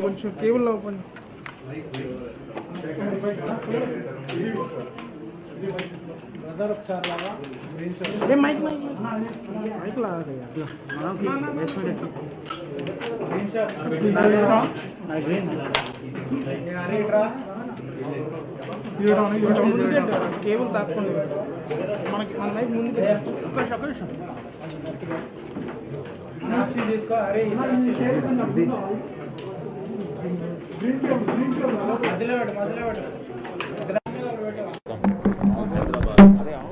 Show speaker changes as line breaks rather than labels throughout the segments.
కొంచెం cable open अरे mic mic mic लगा दे కేబుల్ తాక్కోండి మనకి మన మైక్ ముందు ఒక్క నిమిషం తీసుకో అరే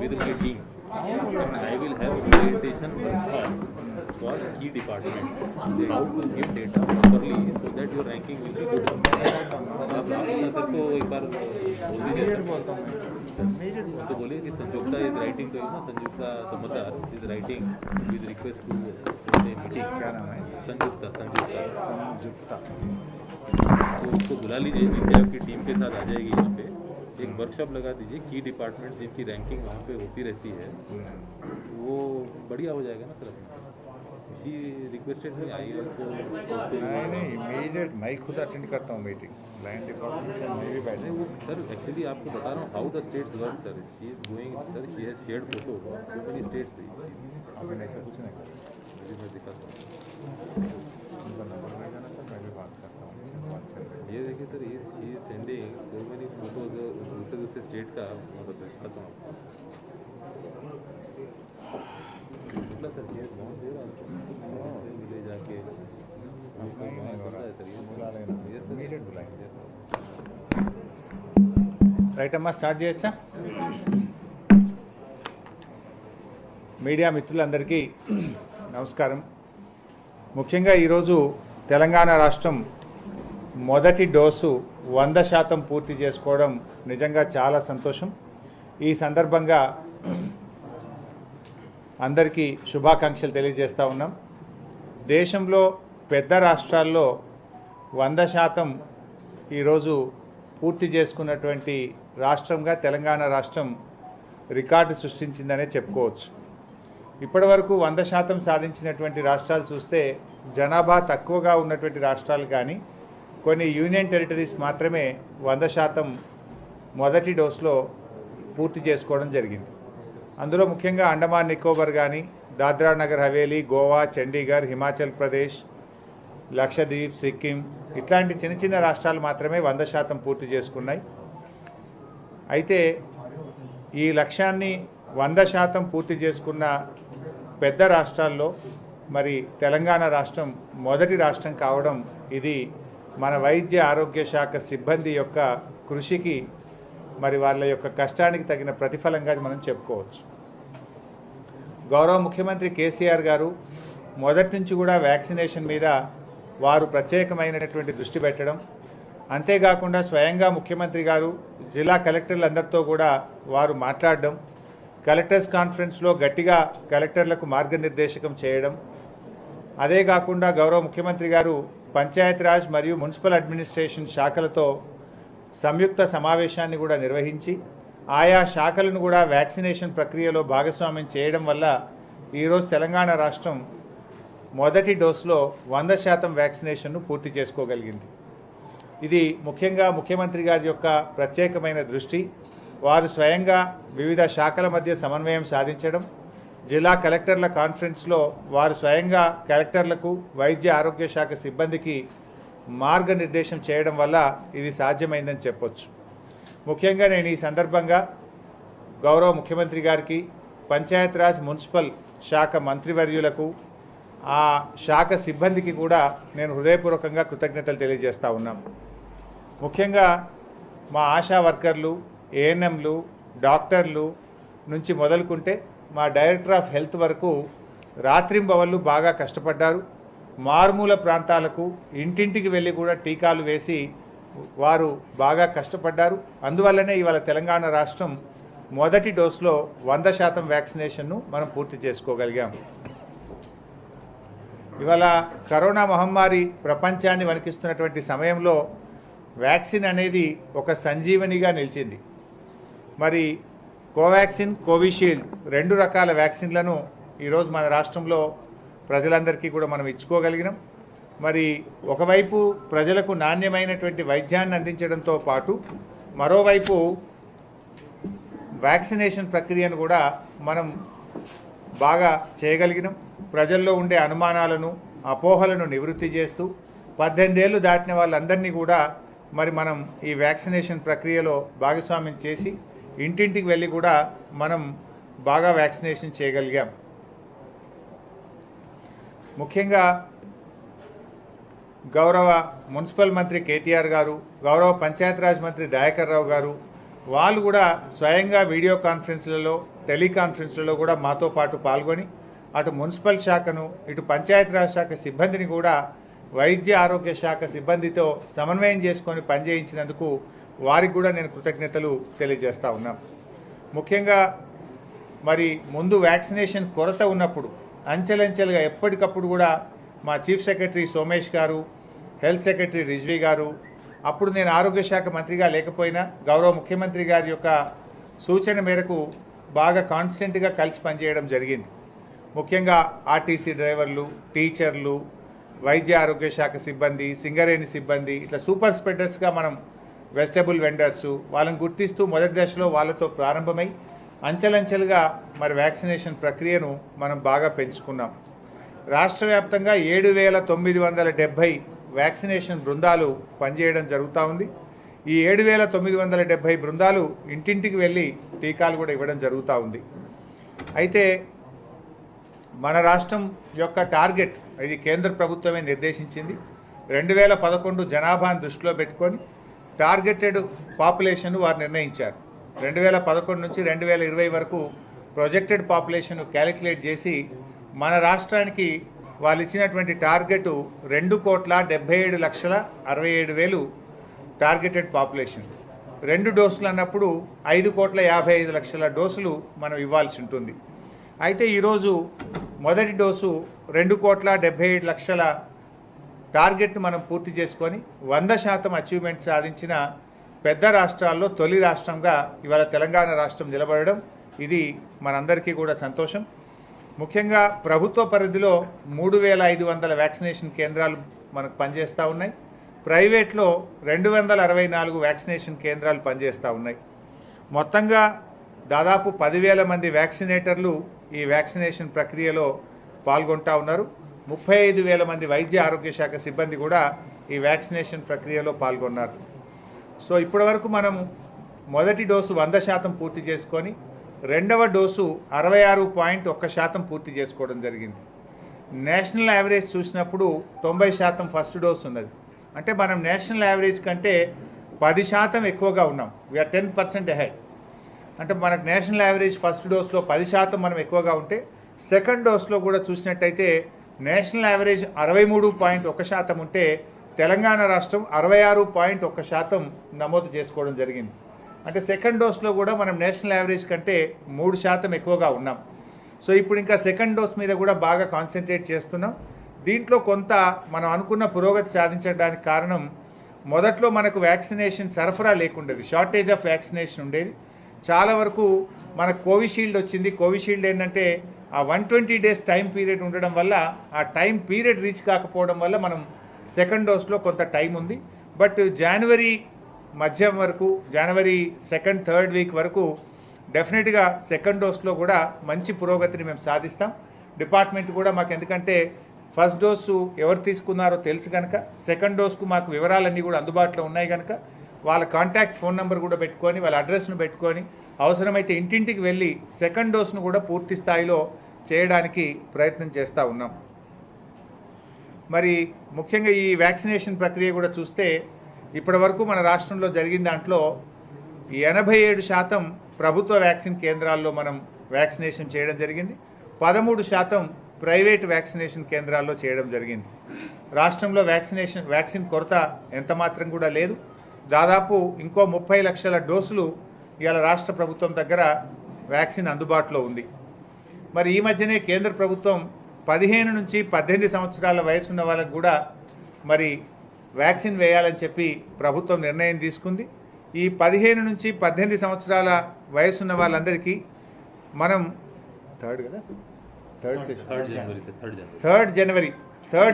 with my team, and I will have orientation for key departments, how to give data properly so that your ranking will be good. आप सर को एक बार तो बोलिए कि संयुक्ता इज राइटिंग तो ना Samyukta Samachar is writing with request to meeting. क्या नाम है? संयुक्ता तो उसको बुला लीजिए, नीचे आपकी टीम के साथ आ जाएगी। यहाँ पे एक वर्कशॉप लगा दीजिए, की डिपार्टमेंट जिनकी रैंकिंग वहाँ पे होती रहती है वो बढ़िया हो जाएगा ना सर। इसी रिक्वेस्टेड में आई ऑल्सो
नहीं इमीडिएट मैं खुद अटेंड करता हूँ मीटिंग लाइन डिपार्टमेंट से मैं भी बैठे
वो सर एक्चुअली आपको बता रहा हूँ how the states work sir. She is going sir, she has shared photo so many states.
अभी ऐसा कुछ नहीं कर
मैं दिखाता हूँ,
उनका नंबर भेजा ना सर, मैं भी बात करता हूँ।
ये देखिए सर, ये she is sending so many photos दूसरे स्टेट का। मैं बताता हूँ मतलब सर शी हैज बहुत देर ले जाके
बुला लेना, इमीडिएट बुलाएंगे। రైట్ అమ్మా, స్టార్ట్ చేయొచ్చా? మీడియా మిత్రులందరికీ నమస్కారం. ముఖ్యంగా ఈరోజు తెలంగాణ రాష్ట్రం మొదటి డోసు 100% పూర్తి చేసుకోవడం నిజంగా చాలా సంతోషం. ఈ సందర్భంగా అందరికీ శుభాకాంక్షలు తెలియజేస్తూ ఉన్నాం. దేశంలో పెద్ద రాష్ట్రాల్లో 100% ఈరోజు పూర్తి చేసుకున్నటువంటి రాష్ట్రంగా తెలంగాణ రాష్ట్రం రికార్డు సృష్టించిందనే చెప్పుకోవచ్చు. ఇప్పటి వరకు 100% సాధించినటువంటి రాష్ట్రాలు చూస్తే జనాభా తక్కువగా ఉన్నటువంటి రాష్ట్రాలు కానీ కొన్ని యూనియన్ టెరిటరీస్ మాత్రమే 100% మొదటి డోసులో పూర్తి చేసుకోవడం జరిగింది. అందులో ముఖ్యంగా అండమాన్ నికోబార్ కానీ, దాద్రా నగర్ హవేలీ, గోవా, చండీగఢ్, హిమాచల్ ప్రదేశ్, లక్షద్వీప్, సిక్కిం ఇట్లాంటి చిన్న చిన్న రాష్ట్రాలు మాత్రమే 100% పూర్తి చేసుకున్నాయి. అయితే ఈ లక్ష్యాన్ని 100% పూర్తి చేసుకున్న పెద్ద రాష్ట్రాల్లో మరి తెలంగాణ రాష్ట్రం మొదటి రాష్ట్రం కావడం ఇది మన వైద్య ఆరోగ్య శాఖ సిబ్బంది యొక్క కృషికి మరి వాళ్ళ యొక్క కష్టానికి తగిన ప్రతిఫలంగా మనం చెప్పుకోవచ్చు. గౌరవ ముఖ్యమంత్రి కేసీఆర్ గారు మొదటి నుంచి కూడా వ్యాక్సినేషన్ మీద వారు ప్రత్యేకమైనటువంటి దృష్టి పెట్టడం, అంతేకాకుండా స్వయంగా ముఖ్యమంత్రి గారు జిల్లా కలెక్టర్లందరితో కూడా వారు మాట్లాడడం, కలెక్టర్స్ కాన్ఫరెన్స్లో గట్టిగా కలెక్టర్లకు మార్గనిర్దేశకం చేయడం, అదే కాకుండా గౌరవ ముఖ్యమంత్రి గారు పంచాయతీరాజ్ మరియు మున్సిపల్ అడ్మినిస్ట్రేషన్ శాఖలతో సంయుక్త సమావేశాన్ని కూడా నిర్వహించి ఆయా శాఖలను కూడా వ్యాక్సినేషన్ ప్రక్రియలో భాగస్వామ్యం చేయడం వల్ల ఈరోజు తెలంగాణ రాష్ట్రం మొదటి డోసులో 100% వ్యాక్సినేషన్ను పూర్తి చేసుకోగలిగింది. ఇది ముఖ్యంగా ముఖ్యమంత్రి గారి యొక్క ప్రత్యేకమైన దృష్టి. వారు స్వయంగా వివిధ శాఖల మధ్య సమన్వయం సాధించడం, జిల్లా కలెక్టర్ల కాన్ఫరెన్స్లో వారు స్వయంగా కలెక్టర్లకు వైద్య ఆరోగ్య శాఖ సిబ్బందికి మార్గనిర్దేశం చేయడం వల్ల ఇది సాధ్యమైందని చెప్పొచ్చు. ముఖ్యంగా నేను ఈ సందర్భంగా గౌరవ ముఖ్యమంత్రి గారికి, పంచాయతీరాజ్ మున్సిపల్ శాఖ మంత్రివర్యులకు, ఆ శాఖ సిబ్బందికి కూడా నేను హృదయపూర్వకంగా కృతజ్ఞతలు తెలియజేస్తూ ఉన్నాం. ముఖ్యంగా మా ఆశా వర్కర్లు, ఏఎన్ఎంలు, డాక్టర్లు నుంచి మొదలుకుంటే మా డైరెక్టర్ ఆఫ్ హెల్త్ వరకు రాత్రింబవళ్ళు బాగా కష్టపడ్డారు. మారుమూల ప్రాంతాలకు ఇంటింటికి వెళ్ళి కూడా టీకాలు వేసి వారు బాగా కష్టపడ్డారు. అందువల్లనే ఇవాళ తెలంగాణ రాష్ట్రం మొదటి డోసులో 100% వ్యాక్సినేషన్ను మనం పూర్తి చేసుకోగలిగాం. ఇవాళ కరోనా మహమ్మారి ప్రపంచాన్ని వణికిస్తున్నటువంటి సమయంలో వ్యాక్సిన్ అనేది ఒక సంజీవనిగా నిలిచింది. మరి కోవాక్సిన్, కోవిషీల్డ్ 2 రకాల వ్యాక్సిన్లను ఈరోజు మన రాష్ట్రంలో ప్రజలందరికీ కూడా మనం ఇచ్చుకోగలిగినాం. మరి ఒకవైపు ప్రజలకు నాణ్యమైనటువంటి వైద్యాన్ని అందించడంతో పాటు మరోవైపు వ్యాక్సినేషన్ ప్రక్రియను కూడా మనం బాగా చేయగలిగినాం. ప్రజల్లో ఉండే అనుమానాలను, అపోహలను నివృత్తి చేస్తూ 18 ఏళ్ళు దాటిన వాళ్ళందరినీ కూడా మరి మనం ఈ వ్యాక్సినేషన్ ప్రక్రియలో భాగస్వామ్యం చేసి ఇంటింటికి వెళ్ళి కూడా మనం బాగా వ్యాక్సినేషన్ చేయగలిగాం. ముఖ్యంగా గౌరవ మున్సిపల్ మంత్రి కేటీఆర్ గారు, గౌరవ పంచాయతీరాజ్ మంత్రి దయాకర్ రావు గారు వాళ్ళు కూడా స్వయంగా వీడియో కాన్ఫరెన్స్లలో, టెలికాన్ఫరెన్స్లలో కూడా మాతో పాటు పాల్గొని అటు మున్సిపల్ శాఖను, ఇటు పంచాయతీరాజ్ శాఖ సిబ్బందిని కూడా వైద్య ఆరోగ్య శాఖ సిబ్బందితో సమన్వయం చేసుకొని పనిచేయించినందుకు వారికి కూడా నేను కృతజ్ఞతలు తెలియజేస్తా ఉన్నాం. ముఖ్యంగా మరి ముందు వ్యాక్సినేషన్ కొరత ఉన్నప్పుడు అంచెలంచెలుగా ఎప్పటికప్పుడు కూడా మా చీఫ్ సెక్రటరీ సోమేష్ గారు, హెల్త్ సెక్రటరీ రిజ్వీ గారు, అప్పుడు నేను ఆరోగ్య శాఖ మంత్రిగా లేకపోయినా గౌరవ ముఖ్యమంత్రి గారి యొక్క సూచన మేరకు బాగా కాన్స్టెంట్గా కలిసి పనిచేయడం జరిగింది. ముఖ్యంగా ఆర్టీసీ డ్రైవర్లు, టీచర్లు, వైద్య ఆరోగ్య శాఖ సిబ్బంది, సింగరేణి సిబ్బంది, ఇట్లా సూపర్ స్ప్రెడర్స్గా మనం వెజిటబుల్ వెండర్సు వాళ్ళని గుర్తిస్తూ మొదటి దశలో వాళ్ళతో ప్రారంభమై అంచెలంచెలుగా మరి వ్యాక్సినేషన్ ప్రక్రియను మనం బాగా పెంచుకున్నాం. రాష్ట్ర వ్యాప్తంగా 7,970 వ్యాక్సినేషన్ బృందాలు పనిచేయడం జరుగుతూ ఉంది. ఈ 7,970 బృందాలు ఇంటింటికి వెళ్ళి టీకాలు కూడా ఇవ్వడం జరుగుతూ ఉంది. అయితే మన రాష్ట్రం యొక్క టార్గెట్ ఇది కేంద్ర ప్రభుత్వమే నిర్దేశించింది. 2011 జనాభాను దృష్టిలో పెట్టుకొని టార్గెటెడ్ పాపులేషన్ వారు నిర్ణయించారు. 2011 నుంచి 2020 వరకు ప్రొజెక్టెడ్ పాపులేషన్ క్యాలిక్యులేట్ చేసి మన రాష్ట్రానికి వాళ్ళు ఇచ్చినటువంటి టార్గెట్ 2,77,67,000 టార్గెటెడ్ పాపులేషన్. 2 డోసులు అన్నప్పుడు 5,55,00,000 డోసులు మనం ఇవ్వాల్సి ఉంటుంది. అయితే ఈరోజు మొదటి డోసు 2,77,00,000 టార్గెట్ను మనం పూర్తి చేసుకొని 100% అచీవ్మెంట్ సాధించిన పెద్ద రాష్ట్రాల్లో తొలి రాష్ట్రంగా ఇవాళ తెలంగాణ రాష్ట్రం నిలబడడం ఇది మనందరికీ కూడా సంతోషం. ముఖ్యంగా ప్రభుత్వ పరిధిలో 3,500 వ్యాక్సినేషన్ కేంద్రాలు మనకు పనిచేస్తూ ఉన్నాయి. ప్రైవేట్లో 264 వ్యాక్సినేషన్ కేంద్రాలు పనిచేస్తూ ఉన్నాయి. మొత్తంగా దాదాపు 10,000 మంది వ్యాక్సినేటర్లు ఈ వ్యాక్సినేషన్ ప్రక్రియలో పాల్గొంటూ ఉన్నారు. 35,000 మంది వైద్య ఆరోగ్య శాఖ సిబ్బంది కూడా ఈ వ్యాక్సినేషన్ ప్రక్రియలో పాల్గొన్నారు. సో ఇప్పటి వరకు మనం మొదటి డోసు 100% పూర్తి చేసుకొని రెండవ డోసు 66.1% పూర్తి చేసుకోవడం జరిగింది. నేషనల్ యావరేజ్ చూసినప్పుడు 90% ఫస్ట్ డోస్ ఉన్నది. అంటే మనం నేషనల్ యావరేజ్ కంటే 10% ఎక్కువగా ఉన్నాం. We're 10% ahead. అంటే మనకు నేషనల్ యావరేజ్ ఫస్ట్ డోస్లో 10% మనం ఎక్కువగా ఉంటే సెకండ్ డోస్లో కూడా చూసినట్టయితే నేషనల్ యావరేజ్ 63.1% ఉంటే తెలంగాణ రాష్ట్రం 66.1% నమోదు చేసుకోవడం జరిగింది. అంటే సెకండ్ డోస్లో కూడా మనం నేషనల్ యావరేజ్ కంటే 3% ఎక్కువగా ఉన్నాం. సో ఇప్పుడు ఇంకా సెకండ్ డోస్ మీద కూడా బాగా కాన్సన్ట్రేట్ చేస్తున్నాం. దీంట్లో కొంత మనం అనుకున్న పురోగతి సాధించడానికి కారణం మొదట్లో మనకు వ్యాక్సినేషన్ సరఫరా లేకుండేది, షార్టేజ్ ఆఫ్ వ్యాక్సినేషన్ ఉండేది. చాలా వరకు మనకు కోవిషీల్డ్ వచ్చింది. కోవిషీల్డ్ ఏంటంటే ఆ 120 డేస్ టైం పీరియడ్ ఉండడం వల్ల ఆ టైం పీరియడ్ రీచ్ కాకపోవడం వల్ల మనం సెకండ్ డోస్లో కొంత టైం ఉంది. బట్ జనవరి మధ్యం వరకు, జనవరి 2nd, 3rd వీక్ వరకు డెఫినెట్గా సెకండ్ డోస్లో కూడా మంచి పురోగతిని మేము సాధిస్తాం. డిపార్ట్మెంట్ కూడా మాకు ఎందుకంటే ఫస్ట్ డోసు ఎవరు తీసుకున్నారో తెలుసు కనుక సెకండ్ డోస్కు మాకు వివరాలన్నీ కూడా అందుబాటులో ఉన్నాయి కనుక వాళ్ళ కాంటాక్ట్ ఫోన్ నెంబర్ కూడా పెట్టుకొని వాళ్ళ అడ్రస్ను పెట్టుకొని అవసరమైతే ఇంటింటికి వెళ్ళి సెకండ్ డోస్ను కూడా పూర్తి స్థాయిలో చేయడానికి ప్రయత్నం చేస్తూ ఉన్నాం. మరి ముఖ్యంగా ఈ వ్యాక్సినేషన్ ప్రక్రియ కూడా చూస్తే ఇప్పటి వరకు మన రాష్ట్రంలో జరిగిన దాంట్లో 87% ప్రభుత్వ వ్యాక్సిన్ కేంద్రాల్లో మనం వ్యాక్సినేషన్ చేయడం జరిగింది. 13% ప్రైవేట్ వ్యాక్సినేషన్ కేంద్రాల్లో చేయడం జరిగింది. రాష్ట్రంలో వ్యాక్సిన్ కొరత ఎంత మాత్రం కూడా లేదు. దాదాపు ఇంకో 30 లక్షల డోసులు ఇవాళ రాష్ట్ర ప్రభుత్వం దగ్గర వ్యాక్సిన్ అందుబాటులో ఉంది. మరి ఈ మధ్యనే కేంద్ర ప్రభుత్వం 15 నుంచి 18 సంవత్సరాల వయసు ఉన్న వాళ్ళకు కూడా మరి వ్యాక్సిన్ వేయాలని చెప్పి ప్రభుత్వం నిర్ణయం తీసుకుంది. ఈ 15 నుంచి 18 సంవత్సరాల వయసున్న వాళ్ళందరికీ మనం థర్డ్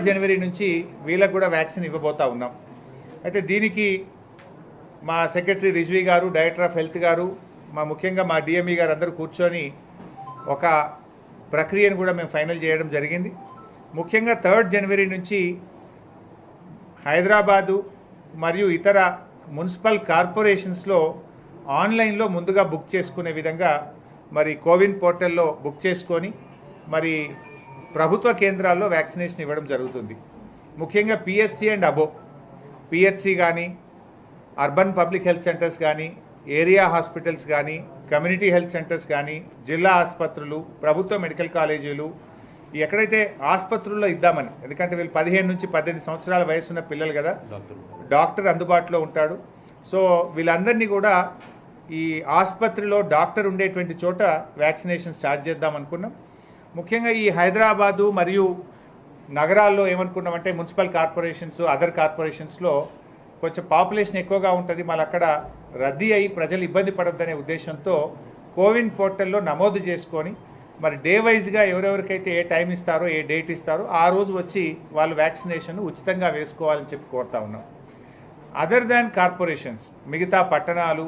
జనవరి నుంచి వీళ్ళకు కూడా వ్యాక్సిన్ ఇవ్వబోతా ఉన్నాం. అయితే దీనికి మా సెక్రటరీ రిజ్వీ గారు, డైరెక్టర్ ఆఫ్ హెల్త్ గారు, ముఖ్యంగా మా డిఎంఈ గారు అందరూ కూర్చొని ఒక ప్రక్రియను కూడా మేము ఫైనల్ చేయడం జరిగింది. ముఖ్యంగా 3rd జనవరి నుంచి హైదరాబాదు మరియు ఇతర మున్సిపల్ కార్పొరేషన్స్లో ఆన్లైన్లో ముందుగా బుక్ చేసుకునే విధంగా మరి కోవిన్ పోర్టల్లో బుక్ చేసుకొని మరి ప్రభుత్వ కేంద్రాల్లో వ్యాక్సినేషన్ ఇవ్వడం జరుగుతుంది. ముఖ్యంగా పిహెచ్సి అండ్ అబో, పిహెచ్సి కానీ, అర్బన్ పబ్లిక్ హెల్త్ సెంటర్స్ కానీ, ఏరియా హాస్పిటల్స్ కానీ, కమ్యూనిటీ హెల్త్ సెంటర్స్ కానీ, జిల్లా ఆసుపత్రులు, ప్రభుత్వ మెడికల్ కాలేజీలు, ఎక్కడైతే ఆసుపత్రుల్లో ఇద్దామని, ఎందుకంటే వీళ్ళు 15 నుంచి 18 సంవత్సరాల వయసున్న పిల్లలు కదా, డాక్టర్ అందుబాటులో ఉంటాడు. సో వీళ్ళందరినీ కూడా ఈ ఆసుపత్రిలో డాక్టర్ ఉండేటువంటి చోట వ్యాక్సినేషన్ స్టార్ట్ చేద్దాం అనుకున్నాం. ముఖ్యంగా ఈ హైదరాబాదు మరియు నగరాల్లో ఏమనుకున్నామంటే మున్సిపల్ కార్పొరేషన్స్, అదర్ కార్పొరేషన్స్లో కొంచెం పాపులేషన్ ఎక్కువగా ఉంటుంది, మళ్ళీ అక్కడ రద్దీ అయ్యి ప్రజలు ఇబ్బంది పడొద్దనే ఉద్దేశంతో కోవిన్ పోర్టల్లో నమోదు చేసుకొని మరి డే వైజ్గా ఎవరెవరికైతే ఏ టైం ఇస్తారో, ఏ డేట్ ఇస్తారో ఆ రోజు వచ్చి వాళ్ళు వ్యాక్సినేషన్ ఉచితంగా వేసుకోవాలని చెప్పి కోరుతా ఉన్నాం. అదర్ దాన్ కార్పొరేషన్స్, మిగతా పట్టణాలు,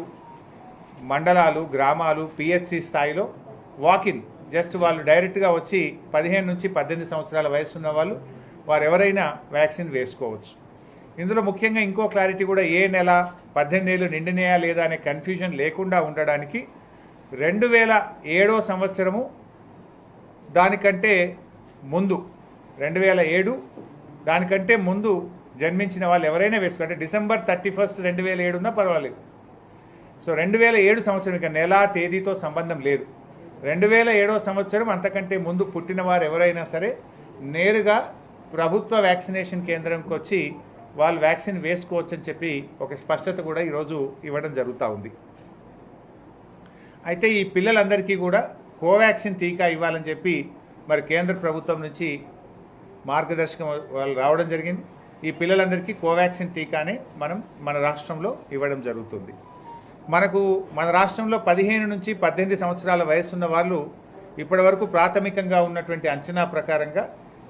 మండలాలు, గ్రామాలు, పిహెచ్సి స్థాయిలో వాకిన్, జస్ట్ వాళ్ళు డైరెక్ట్గా వచ్చి 15 నుంచి 18 సంవత్సరాల వయసు ఉన్న వాళ్ళు వారు ఎవరైనా వ్యాక్సిన్ వేసుకోవచ్చు. ఇందులో ముఖ్యంగా ఇంకో క్లారిటీ కూడా, ఏ నెల 18 ఏళ్ళు నిండినాయా లేదా అనే కన్ఫ్యూజన్ లేకుండా ఉండడానికి 2007 సంవత్సరము దానికంటే ముందు 2007 దానికంటే ముందు జన్మించిన వాళ్ళు ఎవరైనా వేసుకుంటే డిసెంబర్ 31 2007 ఉన్నా పర్వాలేదు. సో 2007 సంవత్సరం ఇక నెల తేదీతో సంబంధం లేదు. 2007 సంవత్సరం అంతకంటే ముందు పుట్టిన వారు ఎవరైనా సరే నేరుగా ప్రభుత్వ వ్యాక్సినేషన్ కేంద్రంకి వచ్చి వాళ్ళు వ్యాక్సిన్ వేసుకోవచ్చని చెప్పి ఒక స్పష్టత కూడా ఈరోజు ఇవ్వడం జరుగుతూ ఉంది. అయితే ఈ పిల్లలందరికీ కూడా కోవాక్సిన్ టీకా ఇవ్వాలని చెప్పి మరి కేంద్ర ప్రభుత్వం నుంచి మార్గదర్శకం వాళ్ళు రావడం జరిగింది. ఈ పిల్లలందరికీ కోవాక్సిన్ టీకానే మనం మన రాష్ట్రంలో ఇవ్వడం జరుగుతుంది. మన రాష్ట్రంలో 15 నుంచి 18 సంవత్సరాల వయసున్న వాళ్ళు ఇప్పటి వరకు ప్రాథమికంగా ఉన్నటువంటి అంచనా ప్రకారంగా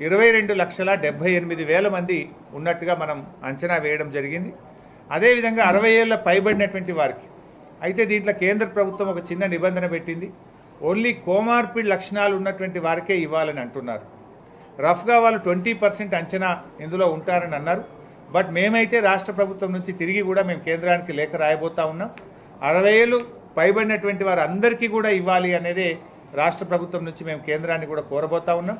22,78,000 మంది ఉన్నట్టుగా మనం అంచనా వేయడం జరిగింది. అదేవిధంగా 60 ఏళ్ళ పైబడినటువంటి వారికి అయితే దీంట్లో కేంద్ర ప్రభుత్వం ఒక చిన్న నిబంధన పెట్టింది. ఓన్లీ కోమార్పిడ్ లక్షణాలు ఉన్నటువంటి వారికే ఇవ్వాలని అంటున్నారు. రఫ్గా వాళ్ళు 20% అంచనా ఇందులో ఉంటారని అన్నారు. బట్ మేమైతే రాష్ట్ర ప్రభుత్వం నుంచి తిరిగి కూడా మేము కేంద్రానికి లేఖ రాయబోతా ఉన్నాం. 60 ఏళ్ళు పైబడినటువంటి వారు అందరికీ కూడా ఇవ్వాలి అనేదే రాష్ట్ర ప్రభుత్వం నుంచి మేము కేంద్రాన్ని కూడా కోరబోతా ఉన్నాం.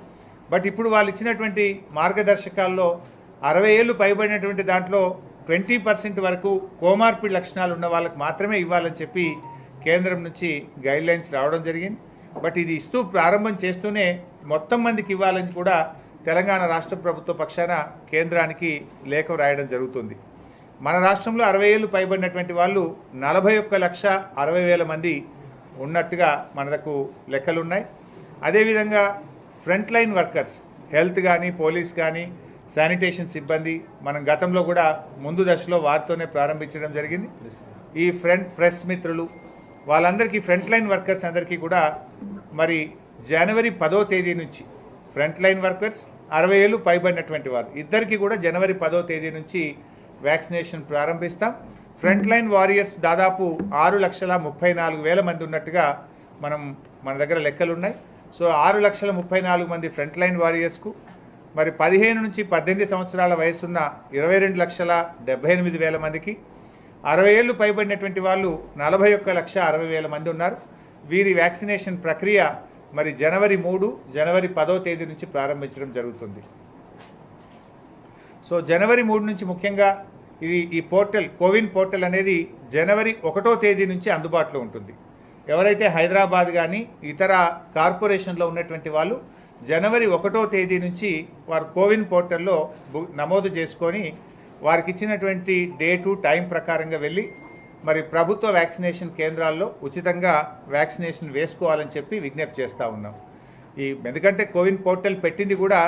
బట్ ఇప్పుడు వాళ్ళు ఇచ్చినటువంటి మార్గదర్శకాల్లో 60 ఏళ్ళు పైబడినటువంటి దాంట్లో 20% వరకు కోమార్పిడ్ లక్షణాలు ఉన్న వాళ్ళకి మాత్రమే ఇవ్వాలని చెప్పి కేంద్రం నుంచి గైడ్లైన్స్ రావడం జరిగింది. బట్ ఇది ఇస్తూ ప్రారంభం చేస్తూనే మొత్తం మందికి ఇవ్వాలని కూడా తెలంగాణ రాష్ట్ర ప్రభుత్వ పక్షాన కేంద్రానికి లేఖ రాయడం జరుగుతుంది. మన రాష్ట్రంలో 60 ఏళ్ళు పైబడినటువంటి వాళ్ళు 41,60,000 మంది ఉన్నట్టుగా మనకు లెక్కలున్నాయి. అదేవిధంగా ఫ్రంట్ లైన్ వర్కర్స్, హెల్త్ కానీ, పోలీస్ కానీ, శానిటేషన్ సిబ్బంది మనం గతంలో కూడా ముందు దశలో వారితోనే ప్రారంభించడం జరిగింది. ఈ ప్రెస్ మిత్రులు వాళ్ళందరికీ, ఫ్రంట్ లైన్ వర్కర్స్ అందరికీ కూడా మరి జనవరి 10వ తేదీ నుంచి ఫ్రంట్ లైన్ వర్కర్స్ 60 ఏళ్ళు పైబడినటువంటి వారు ఇద్దరికి కూడా జనవరి 10వ తేదీ నుంచి వ్యాక్సినేషన్ ప్రారంభిస్తాం. ఫ్రంట్ లైన్ వారియర్స్ దాదాపు 6,34,000 మంది ఉన్నట్టుగా మన దగ్గర లెక్కలు ఉన్నాయి. సో 6,34,000 మంది ఫ్రంట్ లైన్ వారియర్స్కు, మరి 15 నుంచి 18 సంవత్సరాల వయసున్న 22,78,000 మందికి, 60 ఏళ్ళు పైబడినటువంటి వాళ్ళు 41,60,000 మంది ఉన్నారు. వీరి వ్యాక్సినేషన్ ప్రక్రియ మరి జనవరి 3, జనవరి 10వ తేదీ నుంచి ప్రారంభించడం జరుగుతుంది. సో జనవరి 3 నుంచి ముఖ్యంగా ఈ పోర్టల్, కోవిన్ పోర్టల్ అనేది జనవరి 1వ తేదీ నుంచి అందుబాటులో ఉంటుంది. ఎవరైతే హైదరాబాద్ కానీ ఇతర కార్పొరేషన్లో ఉన్నటువంటి వాళ్ళు జనవరి 1వ తేదీ నుంచి వారు కోవిన్ పోర్టల్లో నమోదు చేసుకొని వారికి ఇచ్చినటువంటి డేటు, టైం ప్రకారంగా వెళ్ళి మరి ప్రభుత్వ వ్యాక్సినేషన్ కేంద్రాల్లో ఉచితంగా వ్యాక్సినేషన్ వేసుకోవాలని చెప్పి విజ్ఞప్తి చేస్తూ ఉన్నాం. ఎందుకంటే కోవిన్ పోర్టల్ పెట్టింది కూడా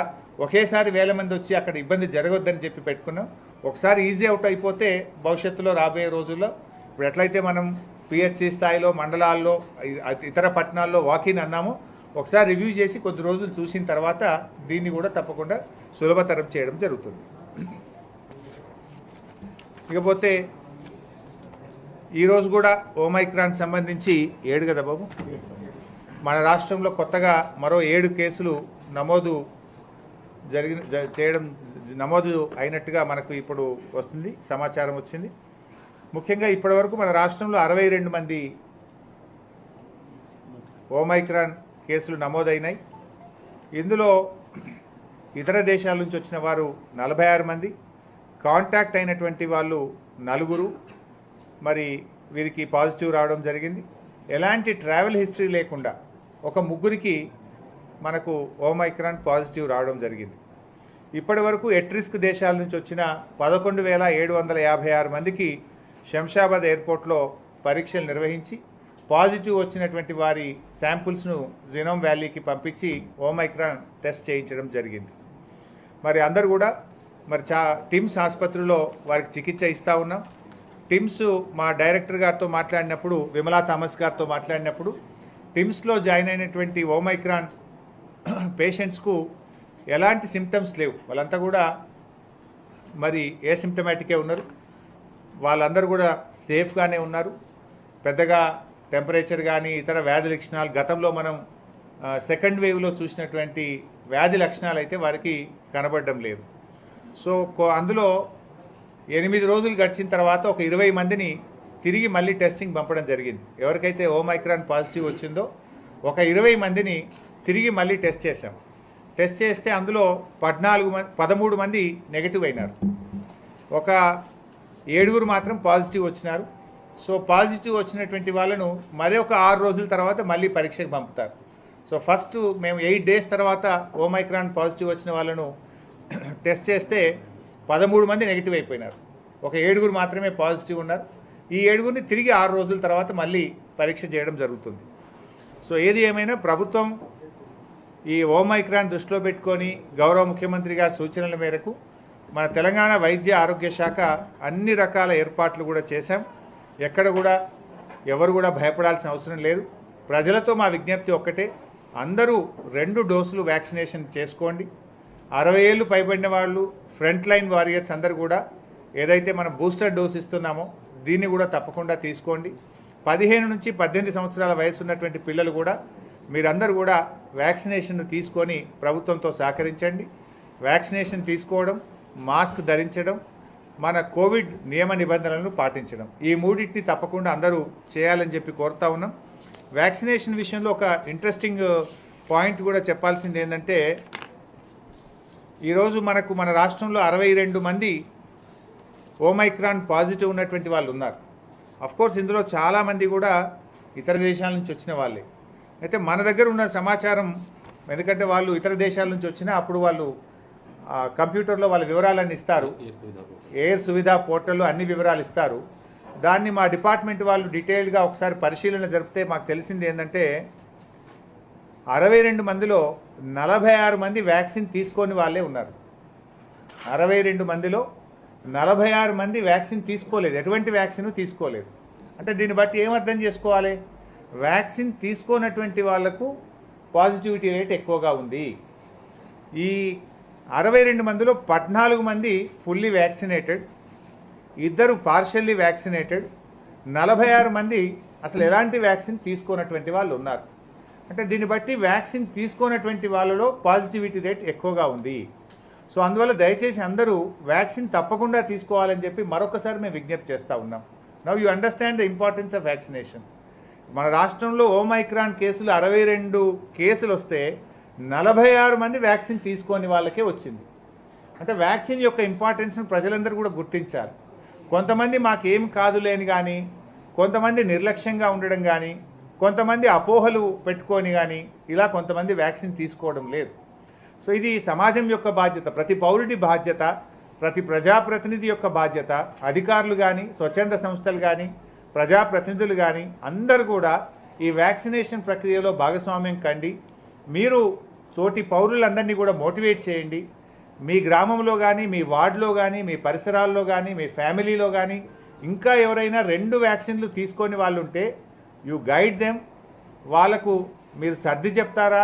ఒకేసారి వేల మంది వచ్చి అక్కడ ఇబ్బంది జరగొద్దని చెప్పి పెట్టుకున్నాం. ఒకసారి ఈజీ అవుట్ అయిపోతే భవిష్యత్తులో రాబోయే రోజుల్లో ఇప్పుడు ఎట్లయితే మనం పిహెచ్సి స్థాయిలో మండలాల్లో ఇతర పట్టణాల్లో వాకిన్ అన్నామో ఒకసారి రివ్యూ చేసి కొద్ది రోజులు చూసిన తర్వాత దీన్ని కూడా తప్పకుండా సులభతరం చేయడం జరుగుతుంది. ఇకపోతే ఈరోజు కూడా ఓమైక్రాన్ సంబంధించి 7 కదా బాబు, మన రాష్ట్రంలో కొత్తగా మరో 7 కేసులు నమోదు అయినట్టుగా మనకు ఇప్పుడు వస్తుంది, సమాచారం వచ్చింది. ముఖ్యంగా ఇప్పటివరకు మన రాష్ట్రంలో 62 మంది ఓమైక్రాన్ కేసులు నమోదైనాయి. ఇందులో ఇతర దేశాల నుంచి వచ్చిన వారు 46 మంది, కాంటాక్ట్ అయినటువంటి వాళ్ళు 4, మరి వీరికి పాజిటివ్ రావడం జరిగింది. ఎలాంటి ట్రావెల్ హిస్టరీ లేకుండా ఒక 3కి మనకు ఓమైక్రాన్ పాజిటివ్ రావడం జరిగింది. ఇప్పటి వరకు ఎట్ రిస్క్ దేశాల నుంచి వచ్చిన 11,756 మందికి శంషాబాద్ ఎయిర్పోర్ట్లో పరీక్షలు నిర్వహించి పాజిటివ్ వచ్చినటువంటి వారి శాంపుల్స్ను జినోమ్ వ్యాలీకి పంపించి ఓమైక్రాన్ టెస్ట్ చేయించడం జరిగింది. మరి అందరూ కూడా మరి టిమ్స్ ఆసుపత్రిలో వారికి చికిత్స ఇస్తూ ఉన్నాం. టిమ్స్ మా డైరెక్టర్ గారితో మాట్లాడినప్పుడు, విమలా థామస్ గారితో మాట్లాడినప్పుడు టిమ్స్లో జాయిన్ అయినటువంటి ఓమైక్రాన్ పేషెంట్స్కు ఎలాంటి సిమ్టమ్స్ లేవు, వాళ్ళంతా కూడా మరి ఏసిమ్టమాటికే ఉన్నారు, వాళ్ళందరూ కూడా సేఫ్గానే ఉన్నారు. పెద్దగా టెంపరేచర్ కానీ ఇతర వ్యాధి లక్షణాలు గతంలో మనం సెకండ్ వేవ్లో చూసినటువంటి వ్యాధి లక్షణాలు అయితే వారికి కనబడడం లేదు. సో అందులో 8 రోజులు గడిచిన తర్వాత ఒక 20 మందిని తిరిగి మళ్ళీ టెస్టింగ్ పంపడం జరిగింది. ఎవరికైతే ఓమైక్రాన్ పాజిటివ్ వచ్చిందో ఒక 20 మందిని తిరిగి మళ్ళీ టెస్ట్ చేశాం. టెస్ట్ చేస్తే అందులో 13 మంది నెగిటివ్ అయినారు, ఒక 7 మాత్రం పాజిటివ్ వచ్చినారు. సో పాజిటివ్ వచ్చినటువంటి వాళ్ళను మరి ఒక 6 రోజుల తర్వాత మళ్ళీ పరీక్షకు పంపుతారు. సో ఫస్ట్ మేము 8 డేస్ తర్వాత ఓమైక్రాన్ పాజిటివ్ వచ్చిన వాళ్ళను టెస్ట్ చేస్తే 13 మంది నెగిటివ్ అయిపోయినారు, ఒక 7 మాత్రమే పాజిటివ్ ఉన్నారు. ఈ 7 తిరిగి 6 రోజుల తర్వాత మళ్ళీ పరీక్ష చేయడం జరుగుతుంది. సో ఏది ఏమైనా ప్రభుత్వం ఈ ఓమైక్రాన్ దృష్టిలో పెట్టుకొని గౌరవ ముఖ్యమంత్రి గారి సూచనల మేరకు మన తెలంగాణ వైద్య ఆరోగ్య శాఖ అన్ని రకాల ఏర్పాట్లు కూడా చేశాం. ఎక్కడ కూడా ఎవరు కూడా భయపడాల్సిన అవసరం లేదు. ప్రజలతో మా విజ్ఞప్తి ఒక్కటే, అందరూ 2 డోసులు వ్యాక్సినేషన్ చేసుకోండి. 60 ఏళ్ళు పైబడిన వాళ్ళు, ఫ్రంట్ లైన్ వారియర్స్ అందరూ కూడా ఏదైతే మనం బూస్టర్ డోస్ ఇస్తున్నామో దీన్ని కూడా తప్పకుండా తీసుకోండి. 15 నుంచి 18 సంవత్సరాల వయసు ఉన్నటువంటి పిల్లలు కూడా మీరందరూ కూడా వ్యాక్సినేషన్ తీసుకొని ప్రభుత్వంతో సహకరించండి. వ్యాక్సినేషన్ తీసుకోవడం, మాస్క్ ధరించడం, మన కోవిడ్ నియమ నిబంధనలను పాటించడం, ఈ 3టిని తప్పకుండా అందరూ చేయాలని చెప్పి కోరుతా ఉన్నాం. వ్యాక్సినేషన్ విషయంలో ఒక ఇంట్రెస్టింగ్ పాయింట్ కూడా చెప్పాల్సింది ఏంటంటే, ఈరోజు మన రాష్ట్రంలో 62 మంది ఓమైక్రాన్ పాజిటివ్ ఉన్నటువంటి వాళ్ళు ఉన్నారు. అఫ్కోర్స్ ఇందులో చాలామంది కూడా ఇతర దేశాల నుంచి వచ్చిన వాళ్ళే. అయితే మన దగ్గర ఉన్న సమాచారం, ఎందుకంటే వాళ్ళు ఇతర దేశాల నుంచి వచ్చినా అప్పుడు వాళ్ళు కంప్యూటర్లో వాళ్ళ వివరాలన్నీ ఇస్తారు, ఎయిర్ సువిధా పోర్టల్లో అన్ని వివరాలు ఇస్తారు. దాన్ని మా డిపార్ట్మెంట్ వాళ్ళు డీటెయిల్గా ఒకసారి పరిశీలన జరిపితే మాకు తెలిసింది ఏంటంటే 62 మందిలో 46 మంది వ్యాక్సిన్ తీసుకొని వాళ్ళే ఉన్నారు. 62 మందిలో 46 మంది వ్యాక్సిన్ తీసుకోలేదు, ఎటువంటి వ్యాక్సిన్ తీసుకోలేదు. అంటే దీన్ని బట్టి ఏమర్థం చేసుకోవాలి, వ్యాక్సిన్ తీసుకోనటువంటి వాళ్లకు పాజిటివిటీ రేట్ ఎక్కువగా ఉంది. ఈ 62 మందిలో 14 మంది ఫుల్లీ వ్యాక్సినేటెడ్, 2 పార్షల్లీ వ్యాక్సినేటెడ్, 46 మంది అసలు ఎలాంటి వ్యాక్సిన్ తీసుకోనటువంటి వాళ్ళు ఉన్నారు. అంటే దీన్ని బట్టి వ్యాక్సిన్ తీసుకోనటువంటి వాళ్ళలో పాజిటివిటీ రేట్ ఎక్కువగా ఉంది. సో అందువల్ల దయచేసి అందరూ వ్యాక్సిన్ తప్పకుండా తీసుకోవాలని చెప్పి మరొకసారి మేము విజ్ఞప్తి చేస్తూ ఉన్నాం. Now you understand the importance of vaccination. మన రాష్ట్రంలో ఓమైక్రాన్ కేసులు 62 కేసులు వస్తే 46 మంది వ్యాక్సిన్ తీసుకోని వాళ్ళకే వచ్చింది. అంటే వ్యాక్సిన్ యొక్క ఇంపార్టెన్స్ను ప్రజలందరూ కూడా గుర్తించాలి. కొంతమంది మాకేం కాదులేని కానీ, కొంతమంది నిర్లక్ష్యంగా ఉండడం కానీ, కొంతమంది అపోహలు పెట్టుకొని కానీ ఇలా కొంతమంది వ్యాక్సిన్ తీసుకోవడం లేదు. సో ఇది సమాజం యొక్క బాధ్యత, ప్రతి పౌరుడి బాధ్యత, ప్రతి ప్రజాప్రతినిధి యొక్క బాధ్యత. అధికారులు కానీ, స్వచ్ఛంద సంస్థలు కానీ, ప్రజాప్రతినిధులు కానీ అందరూ కూడా ఈ వ్యాక్సినేషన్ ప్రక్రియలో భాగస్వామ్యం కండి. మీరు తోటి పౌరులందరినీ కూడా మోటివేట్ చేయండి. మీ గ్రామంలో కానీ, మీ వార్డులో కానీ, మీ పరిసరాల్లో కానీ, మీ ఫ్యామిలీలో కానీ ఇంకా ఎవరైనా 2 వ్యాక్సిన్లు తీసుకొని వాళ్ళు ఉంటే యు గైడ్ దెమ్. వాళ్ళకు మీరు సర్ది చెప్తారా,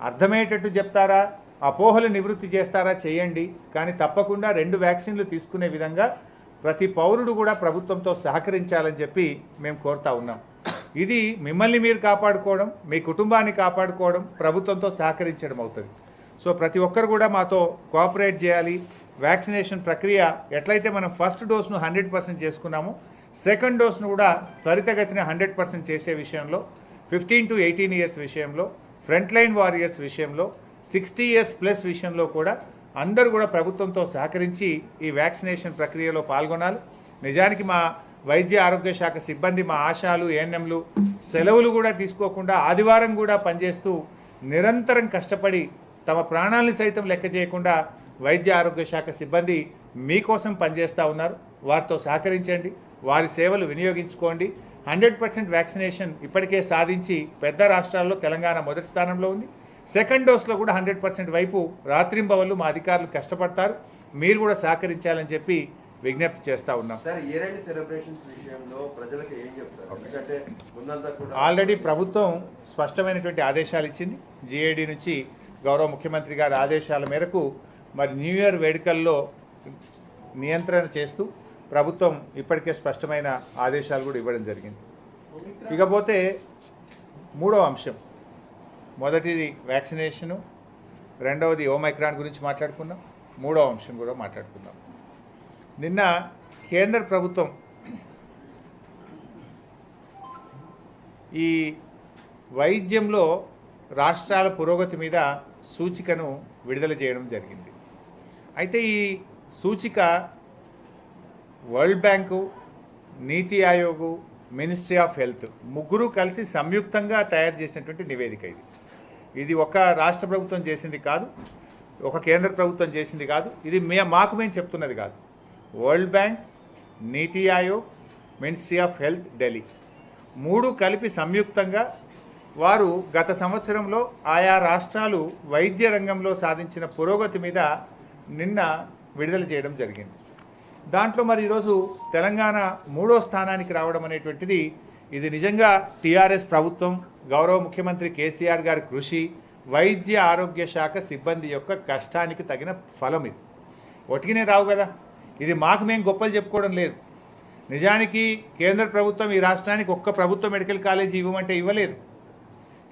అర్థమయ్యేటట్టు చెప్తారా, అపోహలు నివృత్తి చేస్తారా చేయండి. కానీ తప్పకుండా 2 వ్యాక్సిన్లు తీసుకునే విధంగా ప్రతి పౌరుడు కూడా ప్రభుత్వంతో సహకరించాలని చెప్పి మేము కోరుతా ఉన్నాం. ఇది మిమ్మల్ని మీరు కాపాడుకోవడం, మీ కుటుంబాన్ని కాపాడుకోవడం, ప్రభుత్వంతో సహకరించడం అవుతుంది. సో ప్రతి ఒక్కరు కూడా మాతో కోఆపరేట్ చేయాలి. వ్యాక్సినేషన్ ప్రక్రియ ఎట్లయితే మనం ఫస్ట్ డోస్ను 100% చేసుకున్నామో సెకండ్ డోస్ను కూడా త్వరితగతిన 100% చేసే విషయంలో 15 to 18 ఇయర్స్ విషయంలో, ఫ్రంట్ లైన్ వారియర్స్ విషయంలో, 60 ఇయర్స్ ప్లస్ విషయంలో కూడా అందరూ కూడా ప్రభుత్వంతో సహకరించి ఈ వ్యాక్సినేషన్ ప్రక్రియలో పాల్గొనాలి. నిజానికి మా వైద్య ఆరోగ్య శాఖ సిబ్బంది, మా ఆశాలు, ఏఎన్ఎంలు సెలవులు కూడా తీసుకోకుండా ఆదివారం కూడా పనిచేస్తూ నిరంతరం కష్టపడి తమ ప్రాణాలను సైతం లెక్క చేయకుండా వైద్య ఆరోగ్య శాఖ సిబ్బంది మీకోసం పనిచేస్తూ ఉన్నారు. వారితో సహకరించండి, వారి సేవలు వినియోగించుకోండి. 100% వ్యాక్సినేషన్ ఇప్పటికే సాధించి పెద్ద రాష్ట్రాల్లో తెలంగాణ మొదటి స్థానంలో ఉంది. సెకండ్ డోస్లో కూడా 100% వైపు రాత్రింబవళ్ళు మా అధికారులు కష్టపడతారు. మీరు కూడా సహకరించాలని చెప్పి విజ్ఞప్తి చేస్తూ ఉన్నాం. ఆల్రెడీ ప్రభుత్వం స్పష్టమైనటువంటి ఆదేశాలు ఇచ్చింది. జిఏడి నుంచి గౌరవ ముఖ్యమంత్రి గారి ఆదేశాల మేరకు మరి న్యూ ఇయర్ వేడుకల్లో నియంత్రణ చేస్తూ ప్రభుత్వం ఇప్పటికే స్పష్టమైన ఆదేశాలు కూడా ఇవ్వడం జరిగింది. ఇకపోతే మూడవ అంశం, మొదటిది వ్యాక్సినేషను, రెండవది ఓమైక్రాన్ గురించి మాట్లాడుకున్నాం, మూడవ అంశం కూడా మాట్లాడుకుందాం. నిన్న కేంద్ర ప్రభుత్వం ఈ వైద్యంలో రాష్ట్రాల పురోగతి మీద సూచికను విడుదల చేయడం జరిగింది. అయితే ఈ సూచిక world bank, NITI Aayog, ministry of health ముగ్గురు కలిసి సంయుక్తంగా తయారు చేసినటువంటి నివేదిక. ఇది ఒక రాష్ట్ర ప్రభుత్వం చేసింది కాదు, ఒక కేంద్ర ప్రభుత్వం చేసింది కాదు, ఇది మాకు మేము చెప్తున్నది కాదు. World bank, NITI Aayog, ministry of health Delhi మూడు కలిపి సంయుక్తంగా వారు గత సంవత్సరంలో ఆయా రాష్ట్రాలు వైద్య రంగంలో సాధించిన పురోగతి మీద నిన్న విడుదల చేయడం జరిగింది. దాంట్లో మరి ఈరోజు తెలంగాణ 3వ స్థానానికి రావడం అనేటువంటిది ఇది నిజంగా టీఆర్ఎస్ ప్రభుత్వం, గౌరవ ముఖ్యమంత్రి కేసీఆర్ గారి కృషి, వైద్య ఆరోగ్య శాఖ సిబ్బంది యొక్క కష్టానికి తగిన ఫలం. ఇది ఒటికినే రావు కదా, ఇది మాకు మేము గొప్పలు చెప్పుకోవడం లేదు. నిజానికి కేంద్ర ప్రభుత్వం ఈ రాష్ట్రానికి ఒక్క ప్రభుత్వ మెడికల్ కాలేజీ ఇవ్వమంటే ఇవ్వలేదు.